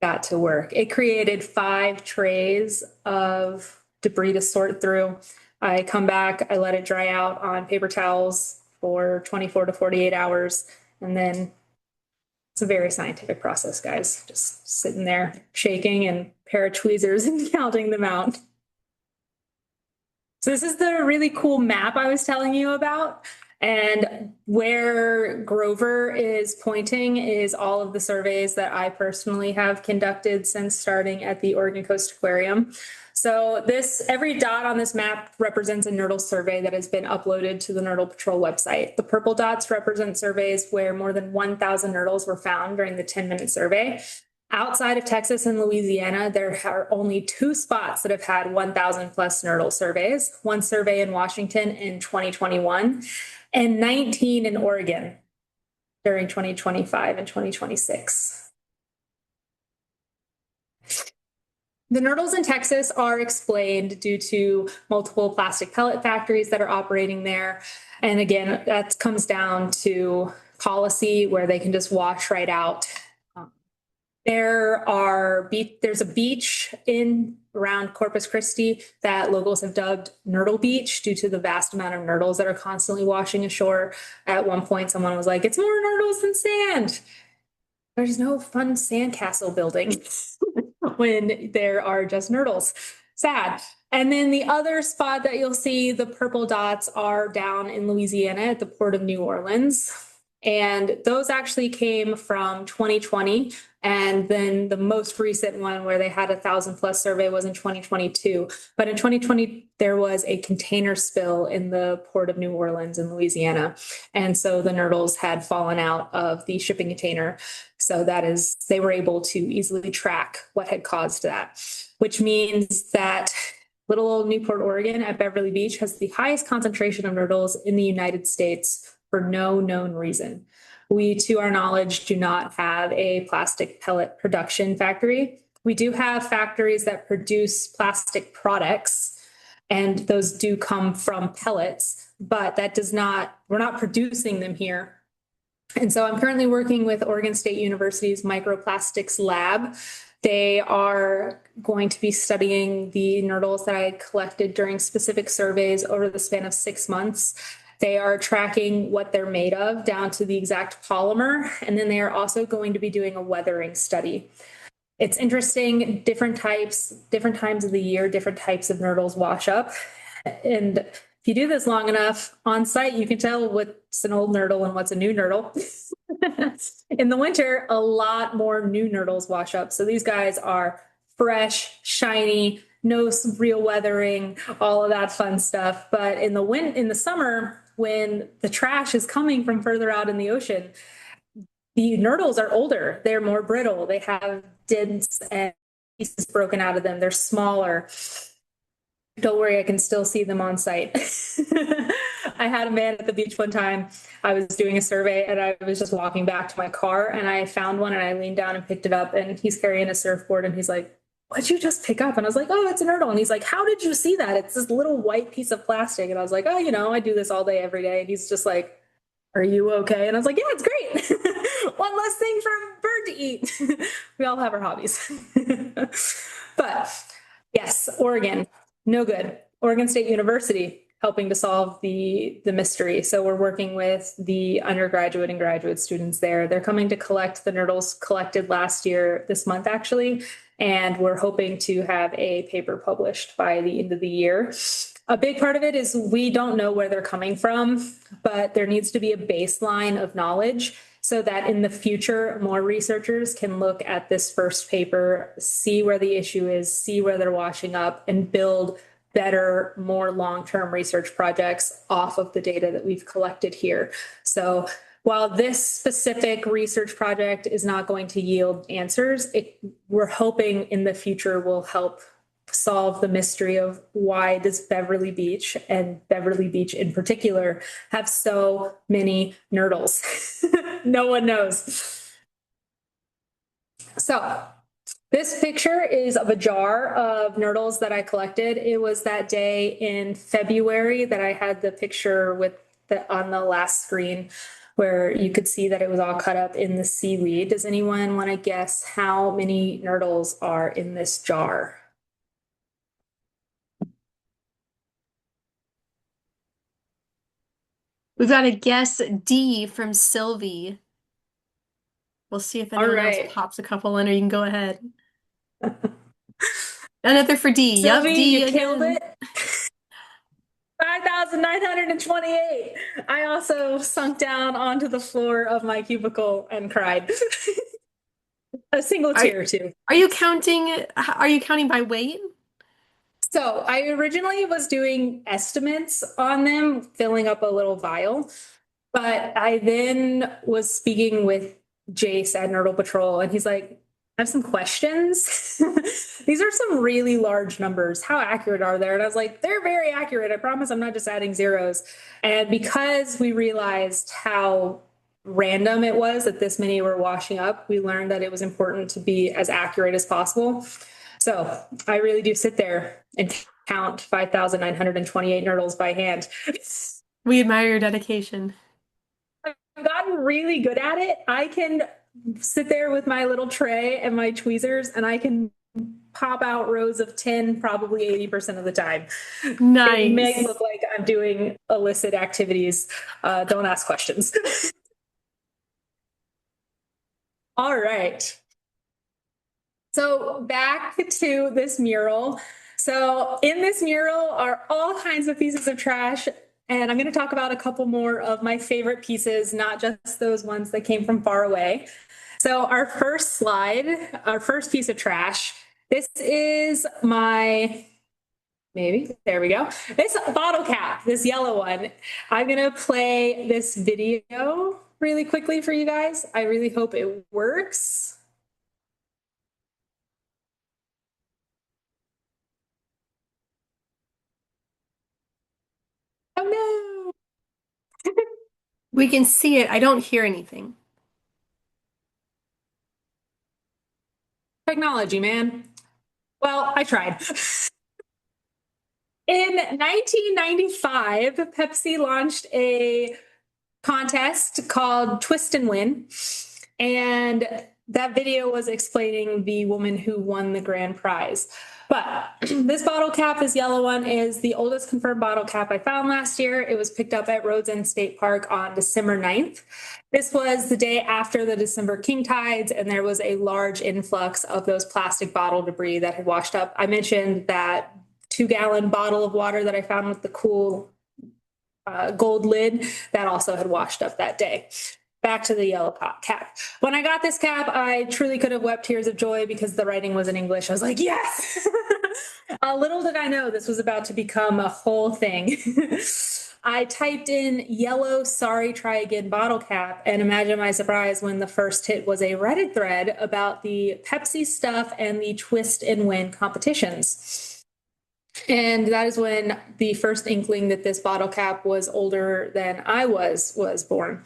got to work. It created 5 trays of debris to sort through. I come back, I let it dry out on paper towels for 24 to 48 hours, and then it's a very scientific process, guys. Just sitting there shaking and pair of tweezers and counting them out. So this is the really cool map I was telling you about. And where Grover is pointing is all of the surveys that I personally have conducted since starting at the Oregon Coast Aquarium. So every dot on this map represents a Nurdle survey that has been uploaded to the Nurdle Patrol website. The purple dots represent surveys where more than 1,000 nurdles were found during the 10-minute survey. Outside of Texas and Louisiana, there are only 2 spots that have had 1,000 plus nurdle surveys, 1 survey in Washington in 2021 and 19 in Oregon during 2025 and 2026. The nurdles in Texas are explained due to multiple plastic pellet factories that are operating there. And again, that comes down to policy where they can just wash right out. There's a beach around Corpus Christi that locals have dubbed Nurdle Beach due to the vast amount of nurdles that are constantly washing ashore. At one point, someone was like, it's more nurdles than sand. There's no fun sandcastle building when there are just nurdles. Sad. And then the other spot that you'll see, the purple dots, are down in Louisiana at the Port of New Orleans. And those actually came from 2020. And then the most recent one where they had 1,000 plus survey was in 2022. But in 2020, there was a container spill in the Port of New Orleans in Louisiana. And so the nurdles had fallen out of the shipping container. So they were able to easily track what had caused that, which means that little old Newport, Oregon at Beverly Beach has the highest concentration of nurdles in the United States for no known reason. We, to our knowledge, do not have a plastic pellet production factory. We do have factories that produce plastic products, and those do come from pellets, but we're not producing them here. And so I'm currently working with Oregon State University's microplastics lab. They are going to be studying the nurdles that I collected during specific surveys over the span of 6 months. They are tracking what they're made of down to the exact polymer, and then they are also going to be doing a weathering study. It's interesting, different types, different times of the year, different types of nurdles wash up. And if you do this long enough on site, you can tell what's an old nurdle and what's a new nurdle. In the winter, a lot more new nurdles wash up. So these guys are fresh, shiny, no real weathering, all of that fun stuff. But in the summer, when the trash is coming from further out in the ocean, the nurdles are older. They're more brittle. They have dents and pieces broken out of them. They're smaller. Don't worry, I can still see them on site. I had a man at the beach one time. I was doing a survey and I was just walking back to my car and I found one and I leaned down and picked it up and he's carrying a surfboard and he's like, "What'd you just pick up?" And I was like, "Oh, it's a nurdle." And he's like, "How did you see that? It's this little white piece of plastic." And I was like, "Oh, I do this all day, every day." And he's just like, "Are you okay?" And I was like, "Yeah, it's great." One less thing for a bird to eat. We all have our hobbies. But yes, Oregon, no good. Oregon State University helping to solve the mystery. So we're working with the undergraduate and graduate students there. They're coming to collect the nurdles collected last year, this month actually, and we're hoping to have a paper published by the end of the year. A big part of it is we don't know where they're coming from, but there needs to be a baseline of knowledge so that in the future, more researchers can look at this first paper, see where the issue is, see where they're washing up, and build better, more long-term research projects off of the data that we've collected here. So while this specific research project is not going to yield answers, we're hoping in the future will help solve the mystery of why does Beverly Beach, and Beverly Beach in particular, have so many nurdles. No one knows. So this picture is of a jar of nurdles that I collected. It was that day in February that I had the picture with on the last screen where you could see that it was all cut up in the seaweed. Does anyone want to guess how many nurdles are in this jar? We've got a guess D from Sylvie. We'll see if All anyone else right. pops a couple in, or you can go ahead. Another for D. Sylvie, Yep, D you killed again. it. 5,928. I also sunk down onto the floor of my cubicle and cried. A single Are, tear, too. are you counting? Are you counting by weight? So I originally was doing estimates on them, filling up a little vial, but I then was speaking with Jace at Nurdle Patrol, and he's like, "I have some questions." These are some really large numbers. How accurate are they? And I was like, "They're very accurate. I promise I'm not just adding zeros." And because we realized how random it was that this many were washing up, we learned that it was important to be as accurate as possible. So I really do sit there and count 5,928 nurdles by hand. We admire your dedication. I've gotten really good at it. I can sit there with my little tray and my tweezers and I can pop out rows of 10 probably 80% of the time. Nice. It may look like I'm doing illicit activities. Don't ask questions. All right. So back to this mural. So in this mural are all kinds of pieces of trash, and I'm going to talk about a couple more of my favorite pieces, not just those ones that came from far away. So our first slide, our first piece of trash, this is there we go. This bottle cap, this yellow one. I'm going to play this video really quickly for you guys. I really hope it works. Oh no. We can see it. I don't hear anything. Technology, man. Well, I tried. In 1995, Pepsi launched a contest called Twist and Win. And that video was explaining the woman who won the grand prize. But this bottle cap, this yellow one, is the oldest confirmed bottle cap I found last year. It was picked up at Rhodes End State Park on December 9th. This was the day after the December king tides, and there was a large influx of those plastic bottle debris that had washed up. I mentioned that 2-gallon bottle of water that I found with the cool gold lid that also had washed up that day. Back to the yellow cap. When I got this cap, I truly could have wept tears of joy because the writing was in English. I was like, yes! Little did I know this was about to become a whole thing. I typed in yellow, sorry, try again bottle cap, and imagine my surprise when the first hit was a Reddit thread about the Pepsi stuff and the twist and win competitions. And that is when the first inkling that this bottle cap was older than I was born.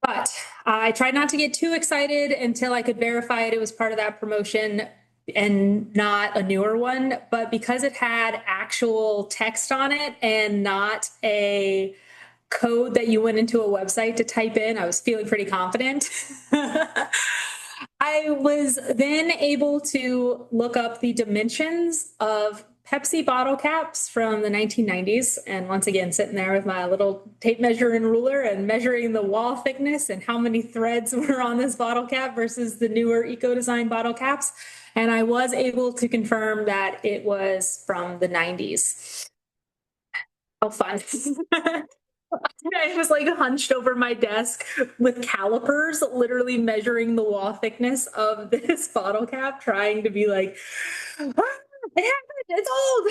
But I tried not to get too excited until I could verify it was part of that promotion and not a newer one. But because it had actual text on it and not a code that you went into a website to type in, I was feeling pretty confident. I was then able to look up the dimensions of Pepsi bottle caps from the 1990s. And once again, sitting there with my little tape measure and ruler and measuring the wall thickness and how many threads were on this bottle cap versus the newer eco-design bottle caps. And I was able to confirm that it was from the 90s. How fun. I was like hunched over my desk with calipers, literally measuring the wall thickness of this bottle cap, trying to be like, it's old.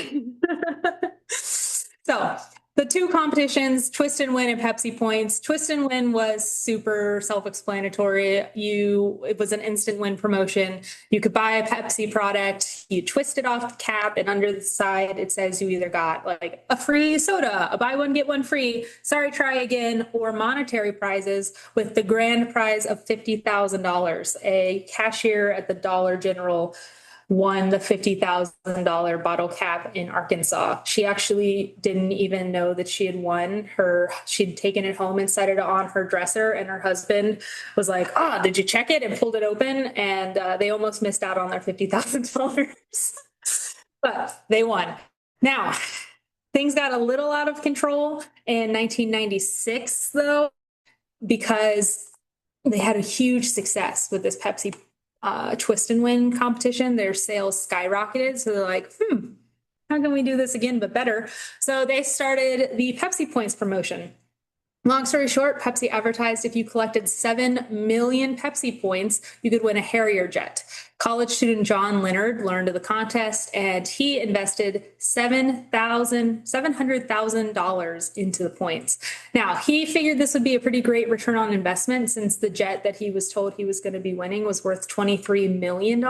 So the two competitions, Twist and Win and Pepsi Points. Twist and Win was super self-explanatory. It was an instant win promotion. You could buy a Pepsi product, you twist it off the cap, and under the side it says you either got like a free soda, a buy one get one free, sorry try again, or monetary prizes with the grand prize of $50,000. A cashier at the Dollar General won the $50,000 bottle cap in Arkansas. She actually didn't even know that she had won. She'd taken it home and set it on her dresser, and her husband was like, "Oh, did you check it?" and pulled it open, and they almost missed out on their $50,000. But they won. Now, things got a little out of control in 1996, though, because they had a huge success with this Pepsi Twist and Win competition. Their sales skyrocketed. So they're like, how can we do this again, but better? So they started the Pepsi Points promotion. Long story short, Pepsi advertised if you collected 7 million Pepsi points, you could win a Harrier jet. College student John Leonard learned of the contest, and he invested $700,000 into the points. Now, he figured this would be a pretty great return on investment since the jet that he was told he was going to be winning was worth $23 million.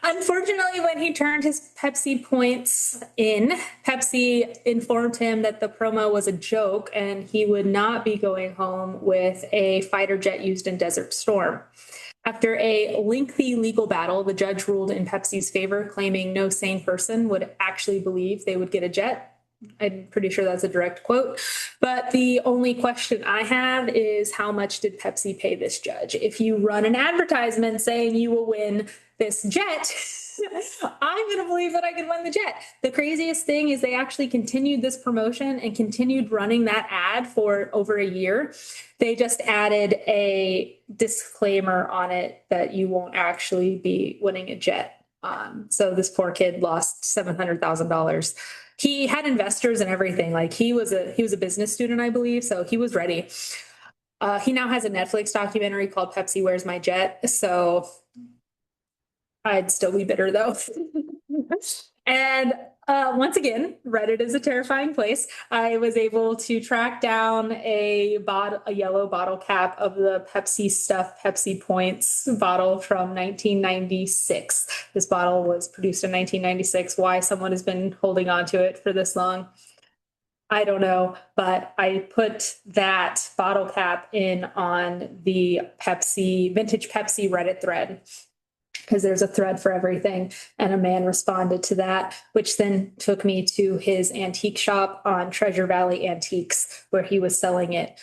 Unfortunately, when he turned his Pepsi points in, Pepsi informed him that the promo was a joke and he would not be going home with a fighter jet used in Desert Storm. After a lengthy legal battle, the judge ruled in Pepsi's favor, claiming no sane person would actually believe they would get a jet. I'm pretty sure that's a direct quote. But the only question I have is, how much did Pepsi pay this judge? If you run an advertisement saying you will win this jet, I'm going to believe that I could win the jet. The craziest thing is they actually continued this promotion and continued running that ad for over a year. They just added a disclaimer on it that you won't actually be winning a jet. So this poor kid lost $700,000. He had investors and everything. Like he was a business student, I believe. So he was ready. He now has a Netflix documentary called Pepsi Where's My Jet? So I'd still be bitter though. And once again, Reddit is a terrifying place. I was able to track down a yellow bottle cap of the Pepsi Stuff Pepsi Points bottle from 1996. This bottle was produced in 1996. Why someone has been holding on to it for this long, I don't know, but I put that bottle cap in on the vintage Pepsi Reddit thread, because there's a thread for everything. And a man responded to that, which then took me to his antique shop on Treasure Valley Antiques, where he was selling it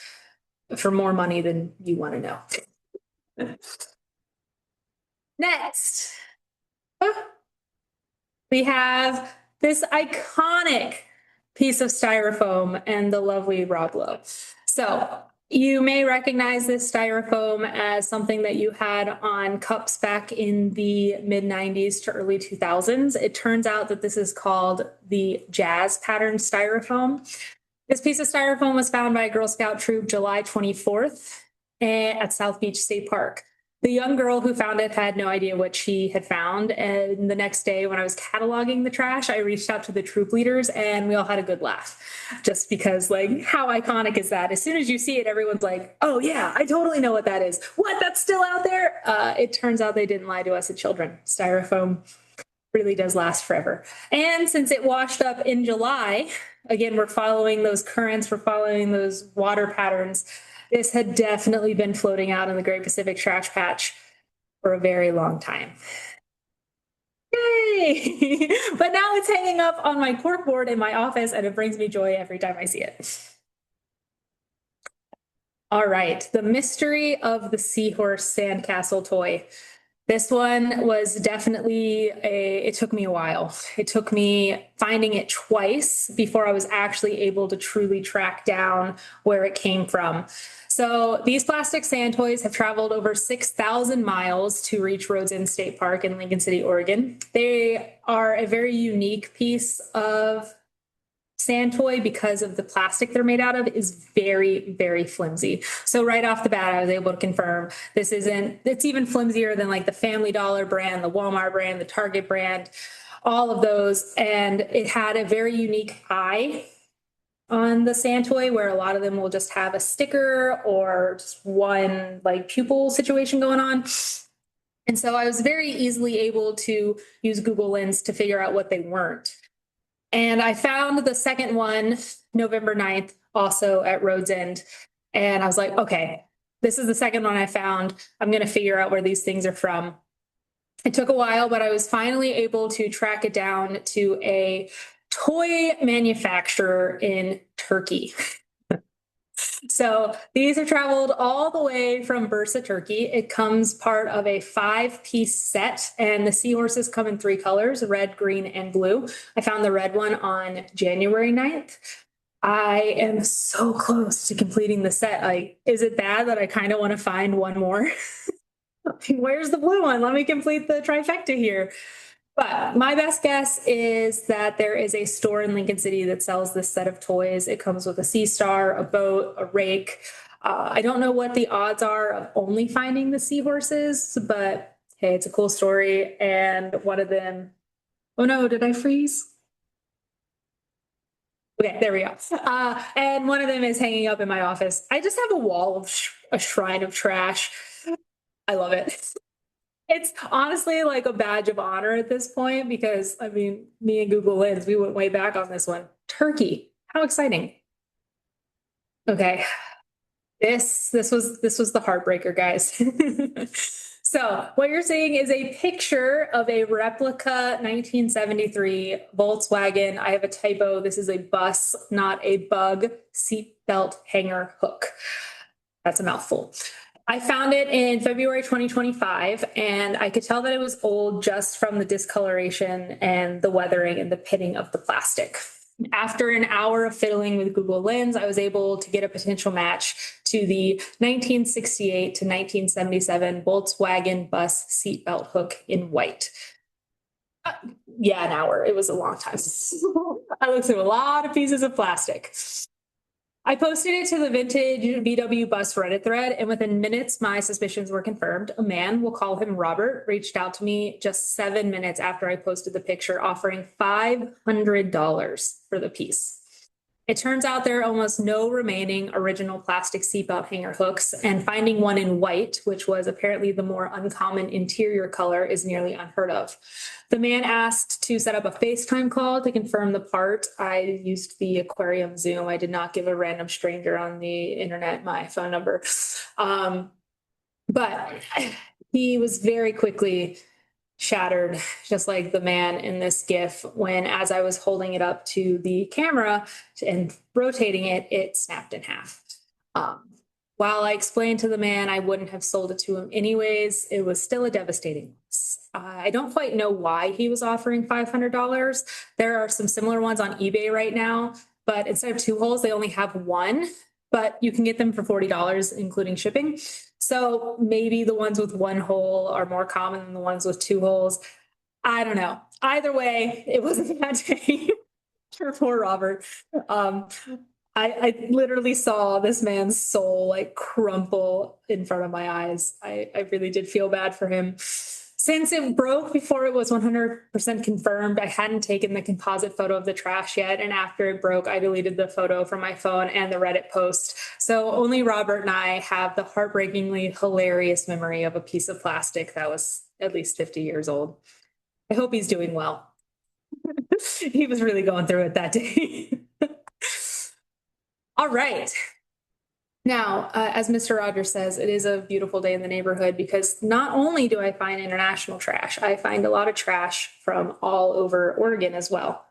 for more money than you want to know. Next. We have this iconic piece of styrofoam and the lovely Rob Lowe. So you may recognize this styrofoam as something that you had on cups back in the mid 90s to early 2000s. It turns out that this is called the jazz pattern styrofoam. This piece of styrofoam was found by a Girl Scout troop July 24th at South Beach State Park. The young girl who found it had no idea what she had found. And the next day, when I was cataloging the trash, I reached out to the troop leaders and we all had a good laugh. Just because, like, how iconic is that? As soon as you see it, everyone's like, oh, yeah, I totally know what that is. What? That's still out there? It turns out they didn't lie to us as children. Styrofoam really does last forever. And since it washed up in July, again, we're following those currents, we're following those water patterns. This had definitely been floating out in the Great Pacific Trash Patch for a very long time. Yay! But now it's hanging up on my corkboard in my office and it brings me joy every time I see it. All right, the mystery of the seahorse sandcastle toy. This one was definitely it took me a while. It took me finding it twice before I was actually able to truly track down where it came from. So these plastic sand toys have traveled over 6,000 miles to reach Rhodes End State Park in Lincoln City, Oregon. They are a very unique piece of sand toy because of the plastic they're made out of is very, very flimsy. So right off the bat, I was able to confirm this isn't, it's even flimsier than like the Family Dollar brand, the Walmart brand, the Target brand, all of those. And it had a very unique eye on the sand toy where a lot of them will just have a sticker or just one like pupil situation going on. And so I was very easily able to use Google Lens to figure out what they weren't. And I found the second one November 9th, also at Rhodes End. And I was like, okay, this is the second one I found. I'm going to figure out where these things are from. It took a while, but I was finally able to track it down to a toy manufacturer in Turkey. So these have traveled all the way from Bursa, Turkey. It comes part of a 5-piece set, and the seahorses come in 3 colors, red, green, and blue. I found the red one on January 9th. I am so close to completing the set. Like, is it bad that I kind of want to find one more? Where's the blue one? Let me complete the trifecta here. But my best guess is that there is a store in Lincoln City that sells this set of toys. It comes with a sea star, a boat, a rake. I don't know what the odds are of only finding the seahorses, but hey, it's a cool story. And one of them, oh no, did I freeze? Okay, there we go. And one of them is hanging up in my office. I just have a wall of a shrine of trash. I love it. It's honestly like a badge of honor at this point because, I mean, me and Google Lens, we went way back on this one. Turkey, how exciting. Okay, this was the heartbreaker, guys. So what you're seeing is a picture of a replica 1973 Volkswagen. I have a typo. This is a bus, not a bug seatbelt hanger hook. That's a mouthful. I found it in February 2025, and I could tell that it was old just from the discoloration and the weathering and the pitting of the plastic. After an hour of fiddling with Google Lens, I was able to get a potential match to the 1968 to 1977 Volkswagen bus seatbelt hook in white. Yeah, an hour. It was a long time. I looked through a lot of pieces of plastic. I posted it to the vintage VW bus Reddit thread, and within minutes, my suspicions were confirmed. A man, we'll call him Robert, reached out to me just 7 minutes after I posted the picture, offering $500 for the piece. It turns out there are almost no remaining original plastic seatbelt hanger hooks, and finding one in white, which was apparently the more uncommon interior color, is nearly unheard of. The man asked to set up a FaceTime call to confirm the part. I used the aquarium Zoom. I did not give a random stranger on the internet my phone number. But he was very quickly shattered, just like the man in this GIF, when as I was holding it up to the camera and rotating it, it snapped in half. While I explained to the man I wouldn't have sold it to him anyways, it was still a devastating loss. I don't quite know why he was offering $500. There are some similar ones on eBay right now, but instead of 2 holes, they only have one, but you can get them for $40, including shipping. So maybe the ones with 1 hole are more common than the ones with 2 holes. I don't know. Either way, it wasn't a bad day for poor Robert. Um, I literally saw this man's soul like crumple in front of my eyes. I really did feel bad for him. Since it broke before it was 100% confirmed, I hadn't taken the composite photo of the trash yet. And after it broke, I deleted the photo from my phone and the Reddit post. So only Robert and I have the heartbreakingly hilarious memory of a piece of plastic that was at least 50 years old. I hope he's doing well. He was really going through it that day. All right. Now, as Mr. Rogers says, it is a beautiful day in the neighborhood because not only do I find international trash, I find a lot of trash from all over Oregon as well.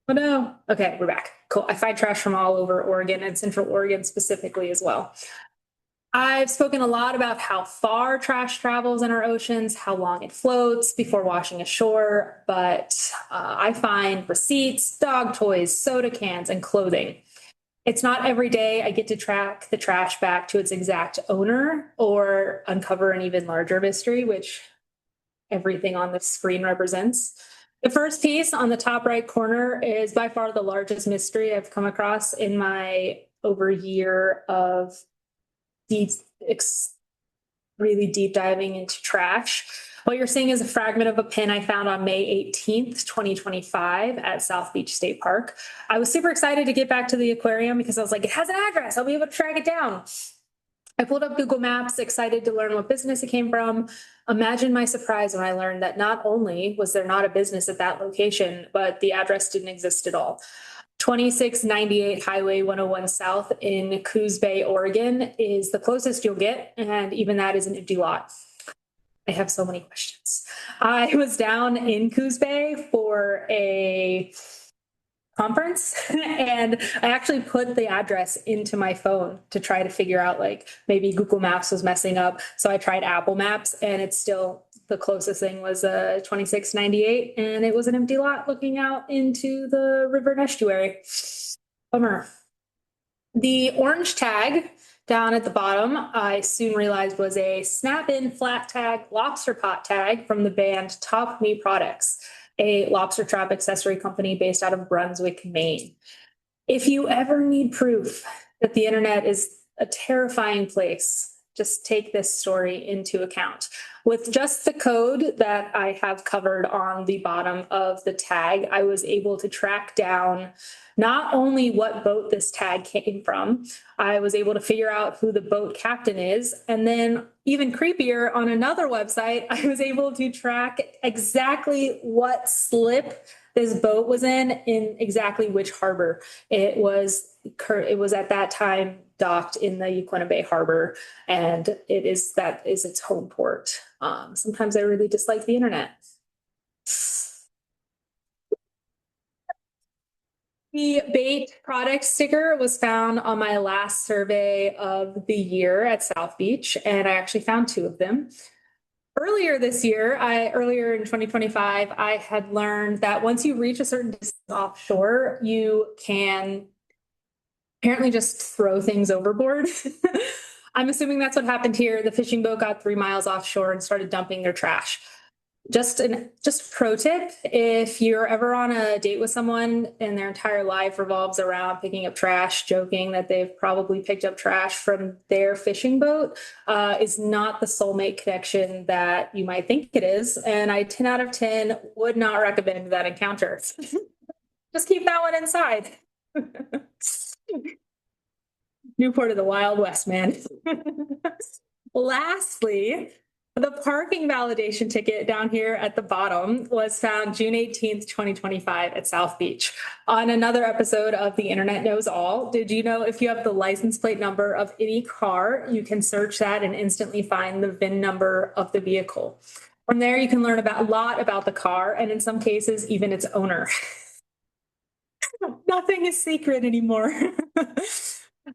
Oh no. Okay, we're back. Cool. I find trash from all over Oregon and Central Oregon specifically as well. I've spoken a lot about how far trash travels in our oceans, how long it floats before washing ashore, but I find receipts, dog toys, soda cans, and clothing. It's not every day I get to track the trash back to its exact owner or uncover an even larger mystery, which everything on the screen represents. The first piece on the top right corner is by far the largest mystery I've come across in my over year of deep, really deep diving into trash. What you're seeing is a fragment of a pin I found on May 18th, 2025 at South Beach State Park. I was super excited to get back to the aquarium because I was like, it has an address. I'll be able to track it down. I pulled up Google Maps, excited to learn what business it came from. Imagine my surprise when I learned that not only was there not a business at that location, but the address didn't exist at all. 2698 Highway 101 South in Coos Bay, Oregon is the closest you'll get, and even that is an empty lot. I have so many questions. I was down in Coos Bay for a conference and I actually put the address into my phone to try to figure out like maybe Google Maps was messing up. So I tried Apple Maps and it's still the closest thing was 2698 and it was an empty lot looking out into the river and estuary. Bummer. The orange tag down at the bottom, I soon realized was a snap-in flat tag lobster pot tag from the band Top Me Products, a lobster trap accessory company based out of Brunswick, Maine. If you ever need proof that the internet is a terrifying place, just take this story into account. With just the code that I have covered on the bottom of the tag, I was able to track down not only what boat this tag came from, I was able to figure out who the boat captain is. And then even creepier, on another website, I was able to track exactly what slip this boat was in exactly which harbor. It was at that time docked in the Yaquina Bay Harbor, and that is its home port. Sometimes I really dislike the internet. The bait product sticker was found on my last survey of the year at South Beach, and I actually found 2 of them. Earlier in 2025, I had learned that once you reach a certain distance offshore, you can apparently just throw things overboard. I'm assuming that's what happened here. The fishing boat got 3 miles offshore and started dumping their trash. Just pro tip, if you're ever on a date with someone and their entire life revolves around picking up trash, joking that they've probably picked up trash from their fishing boat, is not the soulmate connection that you might think it is. And I 10 out of 10 would not recommend that encounter. Just keep that one inside. Newport of the Wild West, man. Lastly, the parking validation ticket down here at the bottom was found June 18th, 2025 at South Beach. On another episode of The Internet Knows All, did you know if you have the license plate number of any car, you can search that and instantly find the VIN number of the vehicle. From there, you can learn a lot about the car and in some cases, even its owner. Nothing is secret anymore.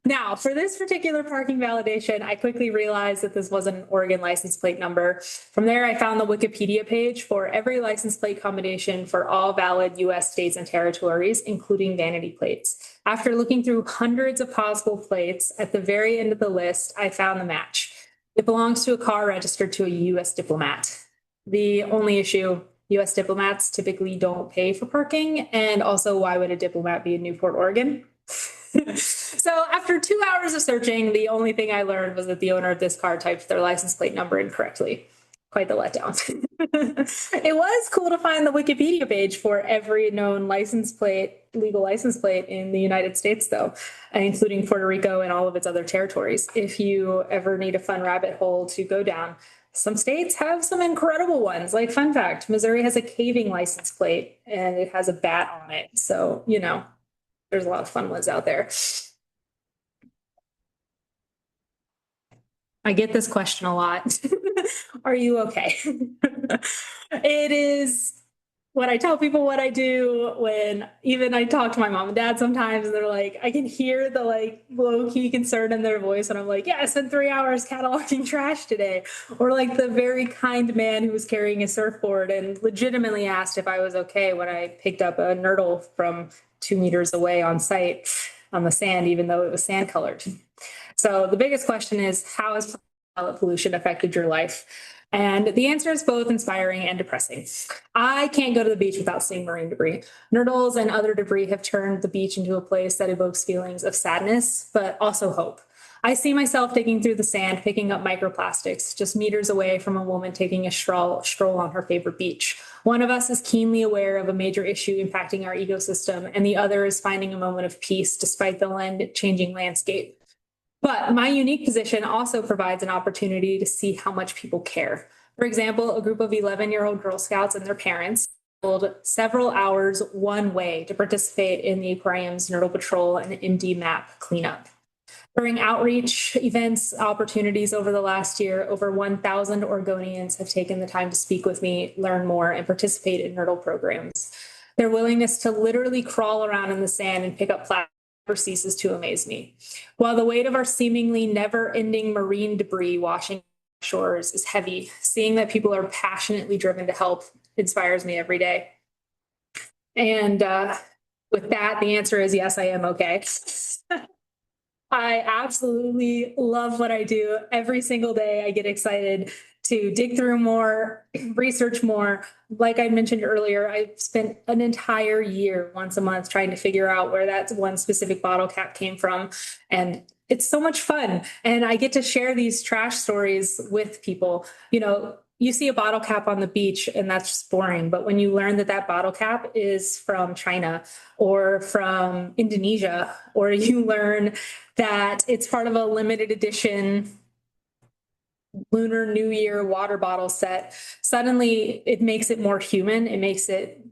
Now, for this particular parking validation, I quickly realized that this wasn't an Oregon license plate number. From there, I found the Wikipedia page for every license plate combination for all valid US states and territories, including vanity plates. After looking through hundreds of possible plates, at the very end of the list, I found the match. It belongs to a car registered to a US diplomat. The only issue, US diplomats typically don't pay for parking, and also, why would a diplomat be in Newport, Oregon? So after 2 hours of searching, the only thing I learned was that the owner of this car typed their license plate number incorrectly. Quite the letdown. It was cool to find the Wikipedia page for every known license plate, legal license plate in the United States, though, including Puerto Rico and all of its other territories. If you ever need a fun rabbit hole to go down, some states have some incredible ones. Like, fun fact, Missouri has a caving license plate and it has a bat on it. So, there's a lot of fun ones out there. I get this question a lot. Are you okay? It is what I tell people what I do when even I talk to my mom and dad sometimes, and they're like, I can hear the low key concern in their voice. And I'm like, yeah, I spent 3 hours cataloging trash today. Or like the very kind man who was carrying a surfboard and legitimately asked if I was okay when I picked up a nurdle from 2 meters away on site on the sand, even though it was sand colored. So the biggest question is, how has pollution affected your life? And the answer is both inspiring and depressing. I can't go to the beach without seeing marine debris. Nurdles and other debris have turned the beach into a place that evokes feelings of sadness, but also hope. I see myself digging through the sand, picking up microplastics, just meters away from a woman taking a stroll on her favorite beach. One of us is keenly aware of a major issue impacting our ecosystem, and the other is finding a moment of peace despite the changing landscape. But my unique position also provides an opportunity to see how much people care. For example, a group of 11-year-old Girl Scouts and their parents traveled several hours one way to participate in the aquarium's Nurdle Patrol and MD map cleanup. During outreach events opportunities over the last year, over 1,000 Oregonians have taken the time to speak with me, learn more, and participate in Nurdle programs. Their willingness to literally crawl around in the sand and pick up plastic ceases to amaze me. While the weight of our seemingly never-ending marine debris washing shores is heavy, seeing that people are passionately driven to help inspires me every day. And with that, the answer is yes, I am okay. I absolutely love what I do. Every single day I get excited to dig through more, research more. Like I mentioned earlier, I spent an entire year once a month trying to figure out where that one specific bottle cap came from. And it's so much fun. And I get to share these trash stories with people. You see a bottle cap on the beach and that's just boring. But when you learn that that bottle cap is from China or from Indonesia, or you learn that it's part of a limited edition Lunar New Year water bottle set, suddenly it makes it more human. It makes it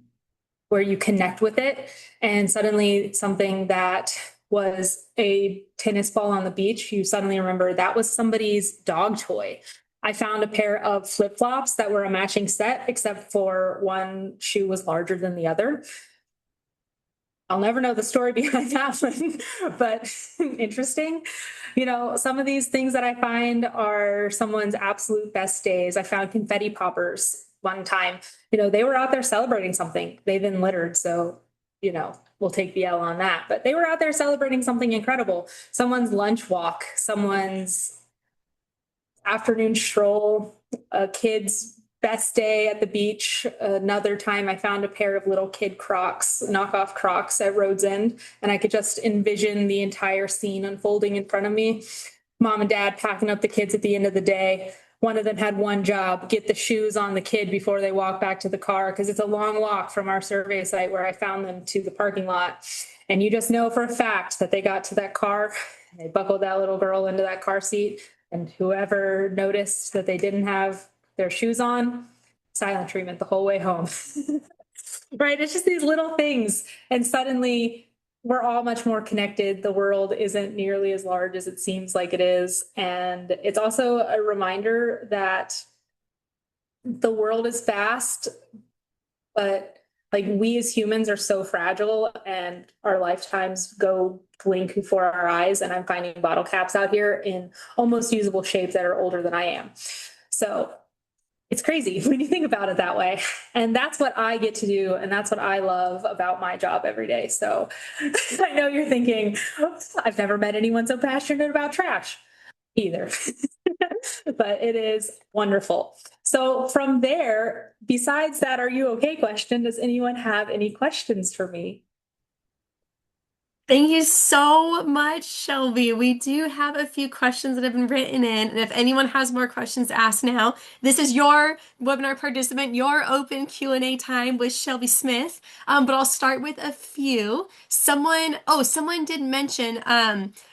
where you connect with it. And suddenly something that was a tennis ball on the beach, you suddenly remember that was somebody's dog toy. I found a pair of flip-flops that were a matching set, except for one shoe was larger than the other. I'll never know the story behind that one, but interesting. Some of these things that I find are someone's absolute best days. I found confetti poppers one time. They were out there celebrating something. They've been littered, so, we'll take the L on that. But they were out there celebrating something incredible. Someone's lunch walk, someone's afternoon stroll, a kid's best day at the beach. Another time I found a pair of little kid Crocs, knockoff Crocs at Road's End, and I could just envision the entire scene unfolding in front of me. Mom and dad packing up the kids at the end of the day. One of them had one job, get the shoes on the kid before they walk back to the car, because it's a long walk from our survey site where I found them to the parking lot. And you just know for a fact that they got to that car, they buckled that little girl into that car seat, and whoever noticed that they didn't have their shoes on, silent treatment the whole way home. Right? It's just these little things. And suddenly we're all much more connected. The world isn't nearly as large as it seems like it is. And it's also a reminder that the world is vast, but Like we as humans are so fragile and our lifetimes go blink before our eyes. And I'm finding bottle caps out here in almost usable shapes that are older than I am. So it's crazy when you think about it that way. And that's what I get to do. And that's what I love about my job every day. So I know you're thinking, I've never met anyone so passionate about trash either. But it is wonderful. So from there, besides that, are you okay question, does anyone have any questions for me? Thank you so much, Shelby. We do have a few questions that have been written in, and if anyone has more questions to ask now, this is your webinar participant, your open Q&A time with Shelby Smith. But I'll start with a few. Someone did mention,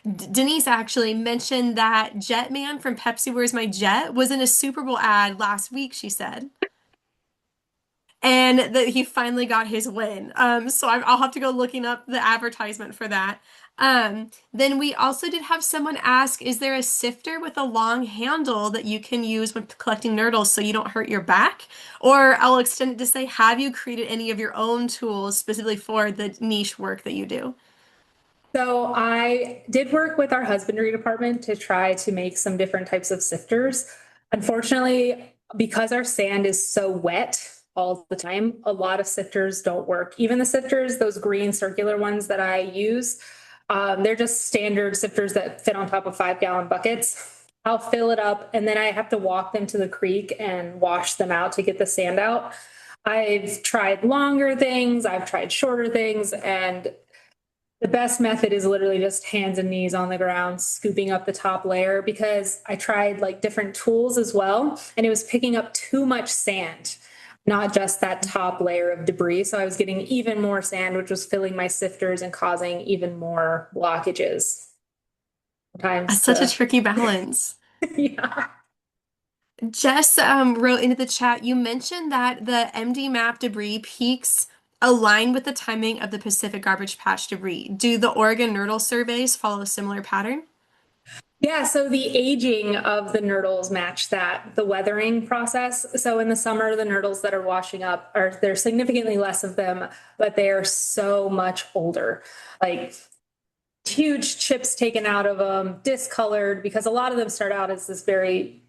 Denise actually mentioned that Jetman from Pepsi Where's My Jet was in a Super Bowl ad last week, she said, and that he finally got his win. I'll have to go looking up the advertisement for that. Then we also did have someone ask, is there a sifter with a long handle that you can use when collecting nurdles so you don't hurt your back? Or I'll extend it to say, have you created any of your own tools specifically for the niche work that you do? So I did work with our husbandry department to try to make some different types of sifters. Unfortunately, because our sand is so wet all the time, a lot of sifters don't work. Even the sifters, those green circular ones that I use, they're just standard sifters that fit on top of 5-gallon buckets. I'll fill it up and then I have to walk them to the creek and wash them out to get the sand out. I've tried longer things, I've tried shorter things, and the best method is literally just hands and knees on the ground, scooping up the top layer, because I tried like different tools as well, and it was picking up too much sand, not just that top layer of debris. So I was getting even more sand, which was filling my sifters and causing even more blockages. That's Sometimes such a tricky balance. yeah. Jess wrote into the chat, you mentioned that the MD map debris peaks align with the timing of the Pacific garbage patch debris. Do the Oregon Nurdle surveys follow a similar pattern? Yeah, so the aging of the nurdles match that, the weathering process. So in the summer, the nurdles that are washing up are there's significantly less of them, but they are so much older. Like huge chips taken out of them, discolored, because a lot of them start out as this very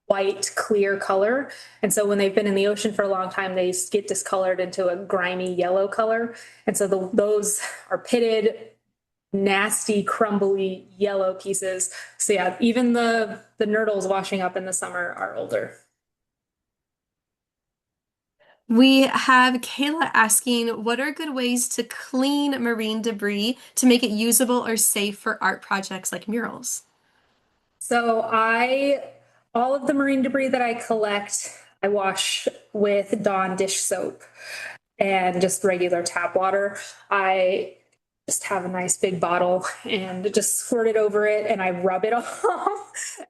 white, clear color. And so when they've been in the ocean for a long time, they get discolored into a grimy yellow color. And so those are pitted, nasty, crumbly yellow pieces. So yeah, even the nurdles washing up in the summer are older. We have Kayla asking, what are good ways to clean marine debris to make it usable or safe for art projects like murals? So all of the marine debris that I collect, I wash with Dawn dish soap and just regular tap water. I just have a nice big bottle and just squirt it over it and I rub it off.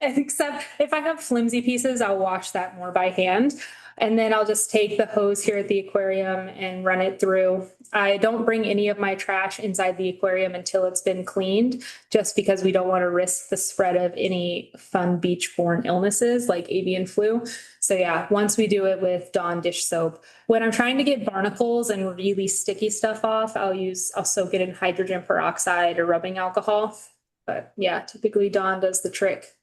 And except if I have flimsy pieces, I'll wash that more by hand. And then I'll just take the hose here at the aquarium and run it through. I don't bring any of my trash inside the aquarium until it's been cleaned, just because we don't want to risk the spread of any fun beach-borne illnesses like avian flu. So yeah, once we do it with Dawn dish soap. When I'm trying to get barnacles and really sticky stuff off, I'll soak it in hydrogen peroxide or rubbing alcohol. But yeah, typically Dawn does the trick.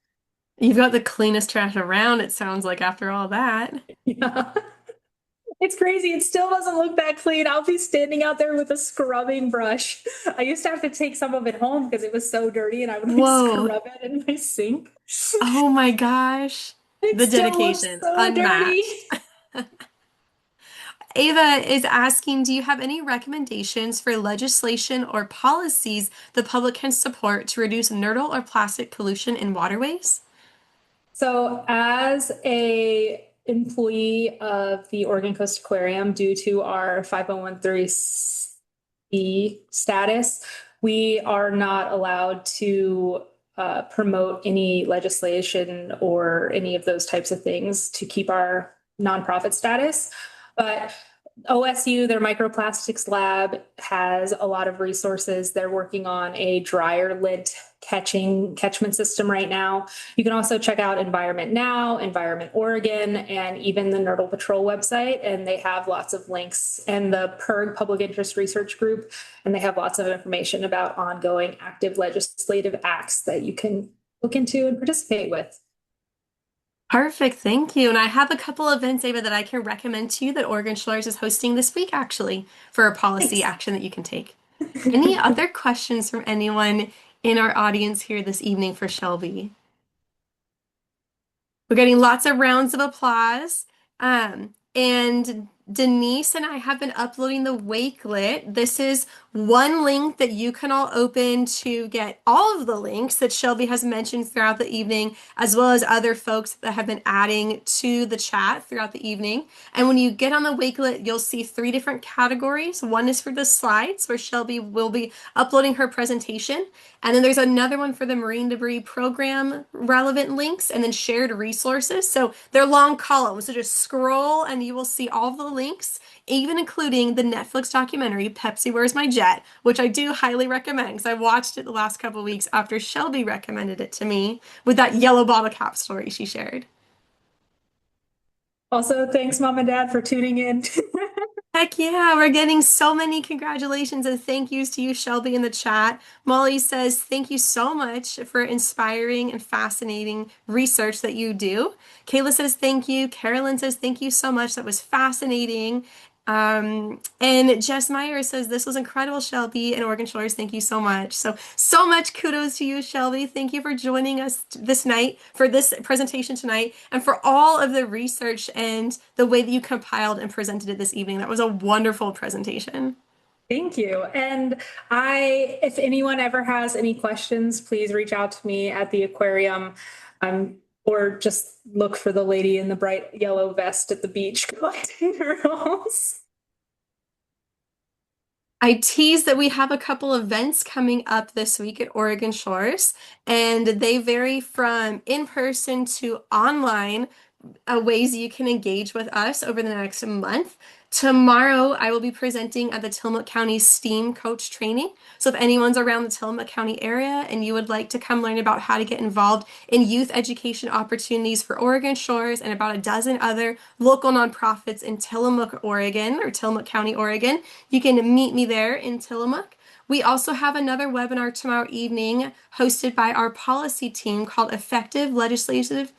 You've got the cleanest trash around, it sounds like, after all that. Yeah. It's crazy. It still doesn't look that clean. I'll be standing out there with a scrubbing brush. I used to have to take some of it home because it was so dirty and I would like Whoa. scrub it in my sink. Oh my gosh. It The still looks dedication, so dirty. unmatched. Ava is asking, do you have any recommendations for legislation or policies the public can support to reduce nurdle or plastic pollution in waterways? So as a employee of the Oregon Coast Aquarium, due to our 5013C status, we are not allowed to promote any legislation or any of those types of things to keep our nonprofit status. But OSU, their microplastics lab has a lot of resources. They're working on a dryer lint catchment system right now. You can also check out Environment Now, Environment Oregon, and even the Nurdle Patrol website. And they have lots of links, and the PIRG Public Interest Research Group, and they have lots of information about ongoing active legislative acts that you can look into and participate with. Perfect, thank you. And I have a couple events, Ava, that I can recommend to you that Oregon Shores is hosting this week, actually, for a policy Thanks. action that you can take. Any other questions from anyone in our audience here this evening for Shelby? We're getting lots of rounds of applause. And Denise and I have been uploading the Wakelet. This is one link that you can all open to get all of the links that Shelby has mentioned throughout the evening, as well as other folks that have been adding to the chat throughout the evening. And when you get on the Wakelet, you'll see three different categories. One is for the slides, where Shelby will be uploading her presentation. And then there's another one for the marine debris program relevant links and then shared resources. So they're long columns. So just scroll and you will see all of the links, even including the Netflix documentary, Pepsi Where's My Jet, which I do highly recommend because I watched it the last couple of weeks after Shelby recommended it to me with that yellow bottle cap story she shared. Also, thanks, Mom and Dad, for tuning in. Heck yeah, we're getting so many congratulations and thank yous to you, Shelby, in the chat. Molly says, thank you so much for inspiring and fascinating research that you do. Kayla says, thank you. Carolyn says, thank you so much. That was fascinating. And Jess Meyer says, this was incredible, Shelby and Oregon Shores. Thank you so much. So much kudos to you, Shelby. Thank you for joining us this night for this presentation tonight and for all of the research and the way that you compiled and presented it this evening. That was a wonderful presentation. Thank you. And if anyone ever has any questions, please reach out to me at the aquarium, or just look for the lady in the bright yellow vest at the beach collecting nurdles. I teased that we have a couple events coming up this week at Oregon Shores, and they vary from in person to online ways you can engage with us over the next month. Tomorrow, I will be presenting at the Tillamook County STEAM Coach Training. So if anyone's around the Tillamook County area and you would like to come learn about how to get involved in youth education opportunities for Oregon Shores and about a dozen other local nonprofits in Tillamook, Oregon, or Tillamook County, Oregon, you can meet me there in Tillamook. We also have another webinar tomorrow evening hosted by our policy team called Effective Legislative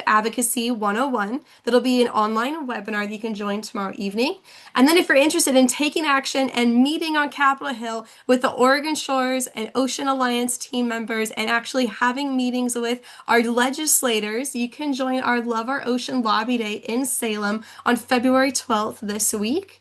Advocacy 101. That'll be an online webinar that you can join tomorrow evening. And then if you're interested in taking action and meeting on Capitol Hill with the Oregon Shores and Ocean Alliance team members and actually having meetings with our legislators, you can join our Love Our Ocean Lobby Day in Salem on February 12th this week.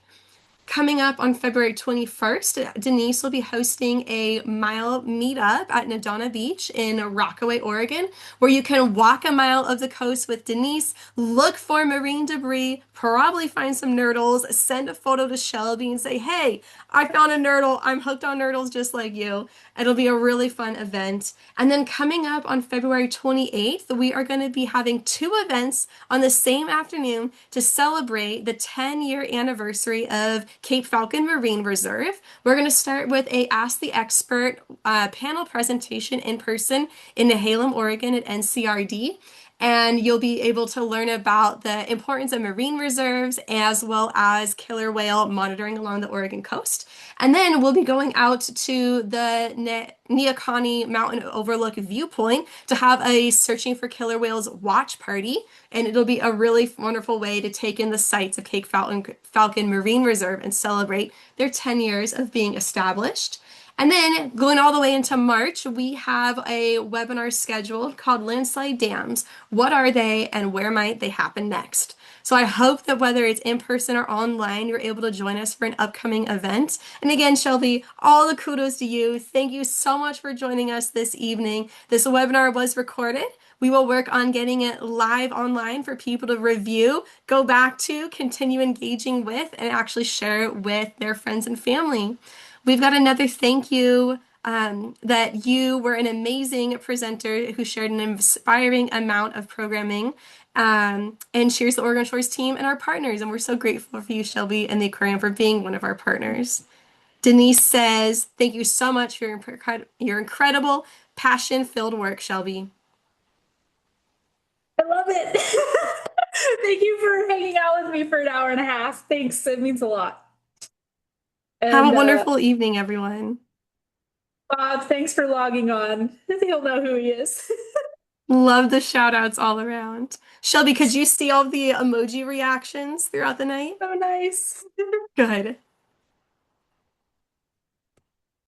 Coming up on February 21st, Denise will be hosting a mile meetup at Nadona Beach in Rockaway, Oregon, where you can walk a mile of the coast with Denise, look for marine debris, probably find some nurdles, send a photo to Shelby and say, hey, I found a nurdle. I'm hooked on nurdles just like you. It'll be a really fun event. And then coming up on February 28th, we are going to be having two events on the same afternoon to celebrate the 10-year anniversary of Cape Falcon Marine Reserve. We're going to start with a Ask the Expert panel presentation in person in Nehalem, Oregon at NCRD. And you'll be able to learn about the importance of marine reserves as well as killer whale monitoring along the Oregon coast. And then we'll be going out to the Neocani Mountain Overlook viewpoint to have a Searching for Killer Whales watch party. And it'll be a really wonderful way to take in the sights of Cape Falcon Marine Reserve and celebrate their 10 years of being established. And then going all the way into March, we have a webinar scheduled called Landslide Dams. What are they and where might they happen next? So I hope that whether it's in person or online, you're able to join us for an upcoming event. And again, Shelby, all the kudos to you. Thank you so much for joining us this evening. This webinar was recorded. We will work on getting it live online for people to review, go back to, continue engaging with, and actually share it with their friends and family. We've got another thank you that you were an amazing presenter who shared an inspiring amount of programming And cheers to the Oregon Shores team and our partners. And we're so grateful for you, Shelby, and the aquarium for being one of our partners. Denise says, thank you so much for your incredible, passion-filled work, Shelby. I love it. Thank you for hanging out with me for an hour and a half. Thanks. It means a lot. Have a And wonderful evening, everyone. Bob, thanks for logging on. He'll know who he is. Love the shout outs all around. Shelby, could you see all the emoji reactions throughout the night? So nice. Good.